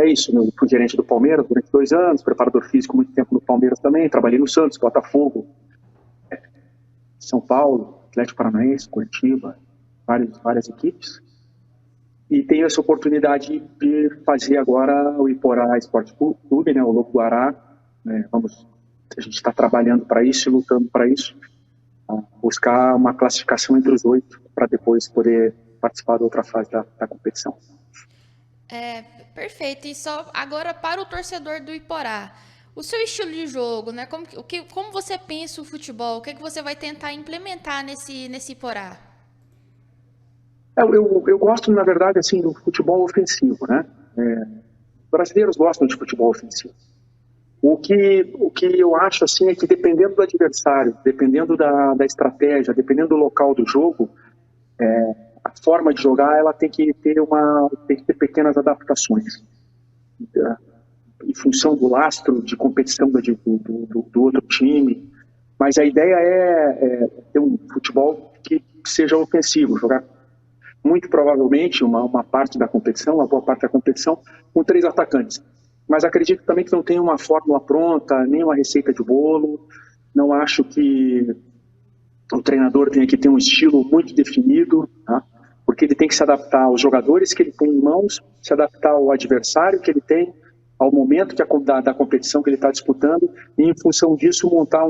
isso. Eu fui gerente do Palmeiras durante 2 anos, preparador físico muito tempo no Palmeiras também. Trabalhei no Santos, Botafogo, São Paulo, Atlético Paranaense, Curitiba, várias equipes. E tenho essa oportunidade de fazer agora o Iporá Esporte Clube, né, o Lobo Guará. A gente está trabalhando para isso e lutando para isso, buscar uma classificação entre os 8 para depois poder participar da outra fase da competição. Perfeito. E só agora para o torcedor do Iporá, o seu estilo de jogo, né? Como você pensa o futebol? O que você vai tentar implementar nesse Iporá? Eu gosto, na verdade, assim, do futebol ofensivo, né? Os brasileiros gostam de futebol ofensivo. O que eu acho, assim, é que dependendo do adversário, dependendo da estratégia, dependendo do local do jogo, a forma de jogar, ela tem que ter pequenas adaptações. Em função do lastro de competição do outro time. Mas a ideia é ter um futebol que seja ofensivo, jogar muito provavelmente uma parte da competição, uma boa parte da competição, com 3 atacantes. Mas acredito também que não tem uma fórmula pronta, nem uma receita de bolo. Não acho que o treinador tenha que ter um estilo muito definido, tá? Porque ele tem que se adaptar aos jogadores que ele tem em mãos, se adaptar ao adversário que ele tem, ao momento da competição que ele está disputando, e em função disso montar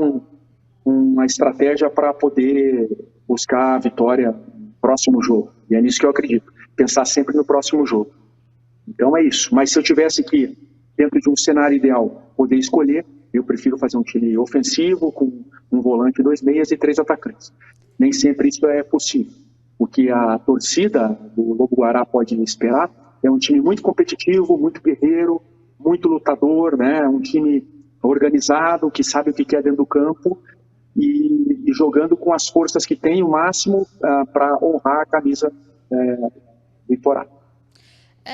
uma estratégia para poder buscar a vitória no próximo jogo. E é nisso que eu acredito, pensar sempre no próximo jogo. Então é isso. Mas se eu tivesse que, dentro de um cenário ideal, poder escolher, eu prefiro fazer um time ofensivo, com um volante, 2 meias e 3 atacantes. Nem sempre isso é possível. O que a torcida do Lobo Guará pode esperar é um time muito competitivo, muito guerreiro, muito lutador, né? Um time organizado, que sabe o que quer dentro do campo e jogando com as forças que tem o máximo para honrar a camisa do Iporá.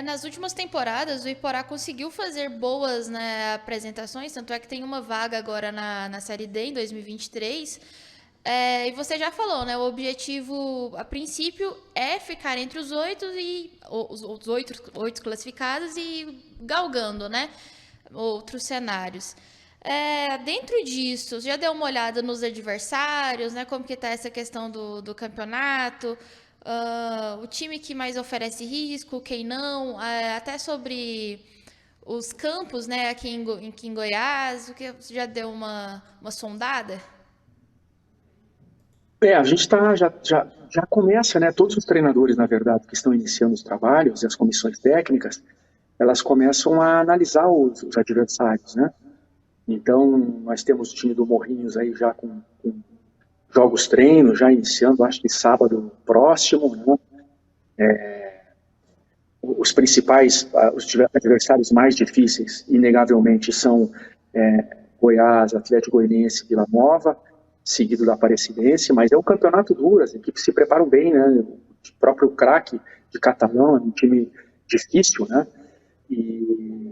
Nas últimas temporadas, o Iporá conseguiu fazer boas, né, apresentações, tanto é que tem uma vaga agora na Série D em 2023. E você já falou, né? O objetivo, a princípio, é ficar entre os 8 e os 8 classificados e galgando, né? Outros cenários. Dentro disso, já deu uma olhada nos adversários, né? Como que tá essa questão do campeonato? O time que mais oferece risco, quem não? Até sobre os campos, né? Aqui em Goiás, o que você já deu uma sondada? A gente já começa, né? Todos os treinadores, na verdade, que estão iniciando os trabalhos e as comissões técnicas, elas começam a analisar os adversários, né? Então, nós temos o time do Morrinhos aí já com jogos treinos, já iniciando, acho que sábado próximo, né? Os principais, os adversários mais difíceis, inegavelmente, são Goiás, Atlético Goianiense e Vila Nova, seguido da Aparecidense, mas é um campeonato duro, as equipes se preparam bem, né? O próprio craque de Catalão é um time difícil, né? E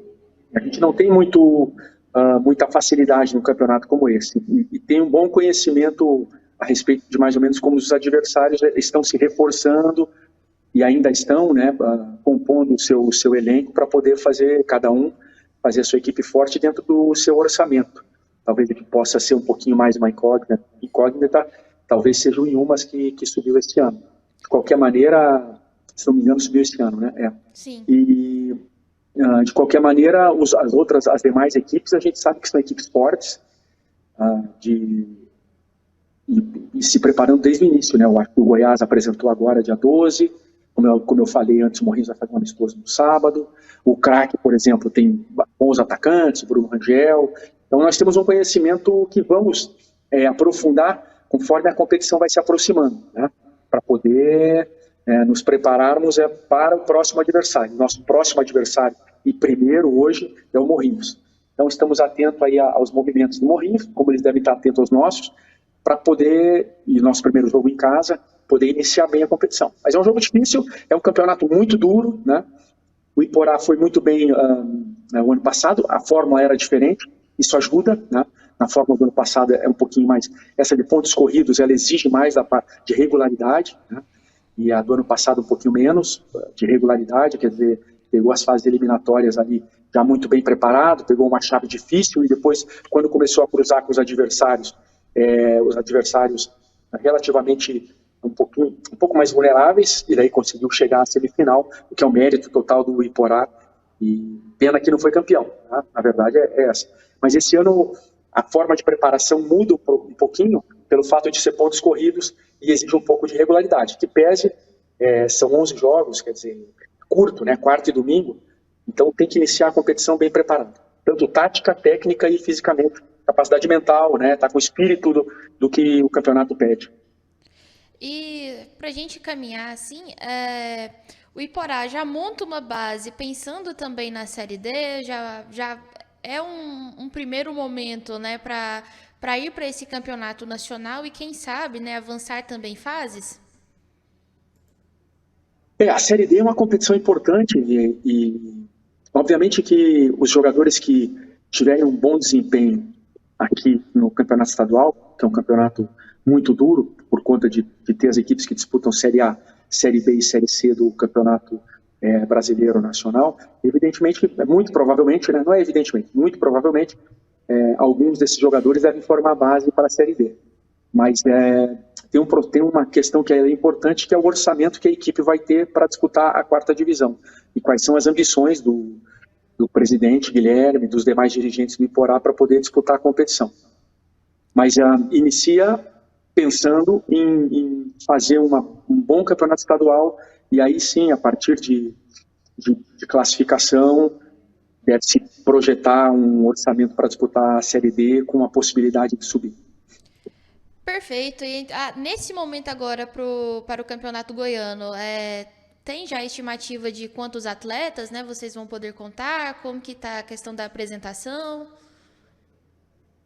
a gente não tem muita facilidade num campeonato como esse, e tem um bom conhecimento a respeito de mais ou menos como os adversários estão se reforçando e ainda estão, né, compondo o seu elenco para poder cada um fazer a sua equipe forte dentro do seu orçamento. Talvez ele possa ser um pouquinho mais uma incógnita, talvez seja o Inhumas que subiu esse ano. De qualquer maneira, se não me engano, subiu esse ano, né? Sim. E, de qualquer maneira, as demais equipes, a gente sabe que são equipes fortes, de e se preparando desde o início, né? Eu acho que o Goiás apresentou agora dia 12, como eu falei antes, o Morrinhos vai fazer um amistoso no sábado, o Craque, por exemplo, tem bons atacantes, Bruno Rangel, então nós temos um conhecimento que vamos aprofundar conforme a competição vai se aproximando, né? Para poder nos prepararmos para o próximo adversário. Nosso próximo adversário e primeiro hoje é o Morrinhos. Então estamos atentos aí aos movimentos do Morrinhos, como eles devem estar atentos aos nossos, para poder, e nosso primeiro jogo em casa, poder iniciar bem a competição. Mas é um jogo difícil, é um campeonato muito duro, né? O Iporá foi muito bem o ano passado, a fórmula era diferente, isso ajuda, né? Na fórmula do ano passado é um pouquinho mais, essa de pontos corridos, ela exige mais da parte de regularidade, né? E a do ano passado um pouquinho menos de regularidade, quer dizer, pegou as fases eliminatórias ali já muito bem preparado, pegou uma chave difícil e depois, quando começou a cruzar com os adversários relativamente um pouco mais vulneráveis, e daí conseguiu chegar à semifinal, o que é um mérito total do Iporá, e pena que não foi campeão, tá? A verdade é essa. Mas esse ano a forma de preparação muda um pouquinho pelo fato de ser pontos corridos e exige um pouco de regularidade, que pese, são 11 jogos, quer dizer, curto, né, quarta e domingo, então tem que iniciar a competição bem preparado, tanto tática, técnica e fisicamente, capacidade mental, né, tá com o espírito do que o campeonato pede. E para a gente caminhar assim, o Iporá já monta uma base pensando também na Série D, já é um primeiro momento, né, para ir para esse campeonato nacional e quem sabe, né, avançar também fases? A Série D é uma competição importante e obviamente que os jogadores que tiverem um bom desempenho aqui no campeonato estadual, que é um campeonato muito duro, por conta de ter as equipes que disputam Série A, Série B e Série C do campeonato brasileiro nacional, evidentemente, muito provavelmente, né, não é evidentemente, muito provavelmente, alguns desses jogadores devem formar a base para a Série D. Mas tem uma questão que é importante, que é o orçamento que a equipe vai ter para disputar a quarta divisão. E quais são as ambições do presidente Guilherme, dos demais dirigentes do Iporá para poder disputar a competição. Mas inicia pensando em fazer um bom campeonato estadual e aí sim, a partir de classificação, deve-se projetar um orçamento para disputar a Série D com a possibilidade de subir. Perfeito. E nesse momento agora para o Campeonato Goiano, tem já a estimativa de quantos atletas, né, vocês vão poder contar? Como que está a questão da apresentação?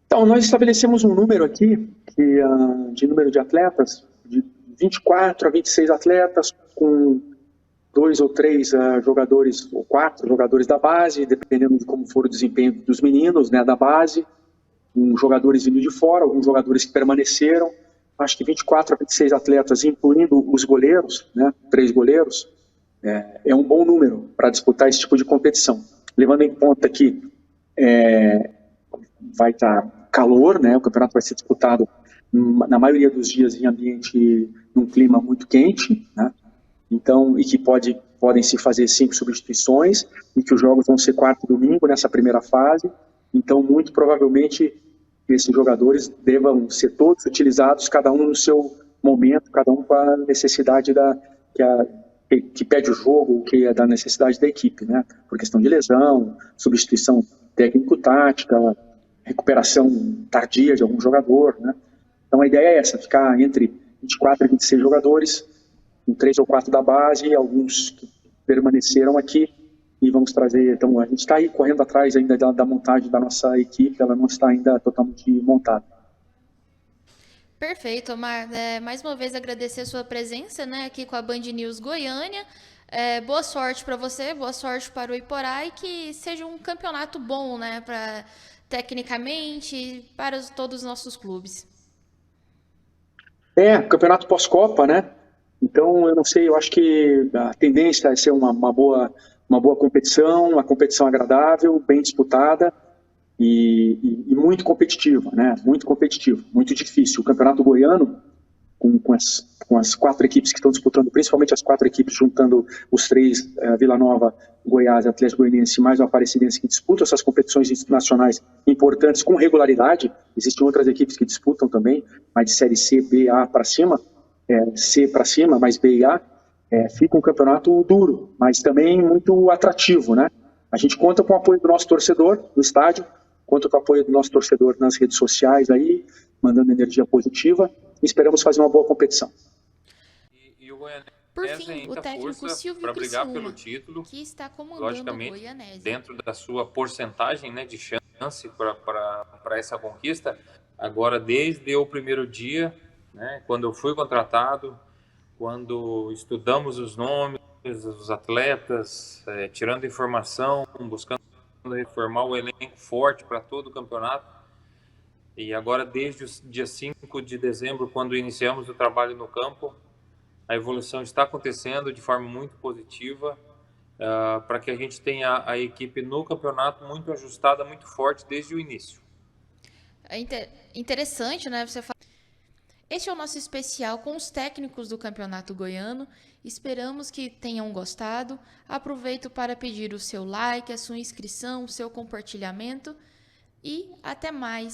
Então, nós estabelecemos um número aqui, de número de atletas, de 24 a 26 atletas, com 2 ou 3 jogadores, ou 4 jogadores da base, dependendo de como for o desempenho dos meninos, né, da base, jogadores vindo de fora, alguns jogadores que permaneceram, acho que 24 a 26 atletas, incluindo os goleiros, né, 3 goleiros, é um bom número para disputar esse tipo de competição. Levando em conta que vai estar calor, né, o campeonato vai ser disputado na maioria dos dias em ambiente, num clima muito quente, né, então, e que podem se fazer 5 substituições, e que os jogos vão ser quarta e domingo nessa primeira fase. Então, muito provavelmente, esses jogadores devam ser todos utilizados, cada um no seu momento, cada um com a necessidade que pede o jogo, que é da necessidade da equipe, né? Por questão de lesão, substituição técnico-tática, recuperação tardia de algum jogador, né? Então, a ideia é essa, ficar entre 24 e 26 jogadores, com 3 ou 4 da base, e alguns que permaneceram aqui, e vamos trazer, então a gente está aí correndo atrás ainda da montagem da nossa equipe, ela não está ainda totalmente montada. Perfeito, Omar. Mais uma vez agradecer a sua presença, né, aqui com a Band News Goiânia. Boa sorte para você, boa sorte para o Iporá e que seja um campeonato bom, né, tecnicamente, para todos os nossos clubes. Campeonato pós-Copa, né? Então, eu não sei, eu acho que a tendência é ser uma boa competição, uma competição agradável, bem disputada e muito competitiva, né? Muito competitiva, muito difícil. O Campeonato Goiano, com as 4 equipes que estão disputando, principalmente as 4 equipes, juntando os 3, Vila Nova, Goiás, Atlético Goianiense, mais o Aparecidense, que disputam essas competições internacionais importantes com regularidade. Existem outras equipes que disputam também, mas de Série C, B, A para cima, C para cima, mais B e A, fica um campeonato duro, mas também muito atrativo, né? A gente conta com o apoio do nosso torcedor no estádio, conta com o apoio do nosso torcedor nas redes sociais aí, mandando energia positiva, e esperamos fazer uma boa competição. E o Goianésia Por fim, tem o muita técnico força Silvio para brigar Criciúma, pelo título, que está comandando o logicamente, Goianésia. dentro da sua porcentagem, né, de chance para essa conquista. Agora, desde o primeiro dia, né, quando eu fui contratado, quando estudamos os nomes, os atletas, tirando informação, buscando reformar o elenco forte para todo o campeonato. E agora, desde o dia 5 de dezembro, quando iniciamos o trabalho no campo, a evolução está acontecendo de forma muito positiva, para que a gente tenha a equipe no campeonato muito ajustada, muito forte desde o início. É interessante, né? Este é o nosso especial com os técnicos do Campeonato Goiano. Esperamos que tenham gostado. Aproveito para pedir o seu like, a sua inscrição, o seu compartilhamento e até mais.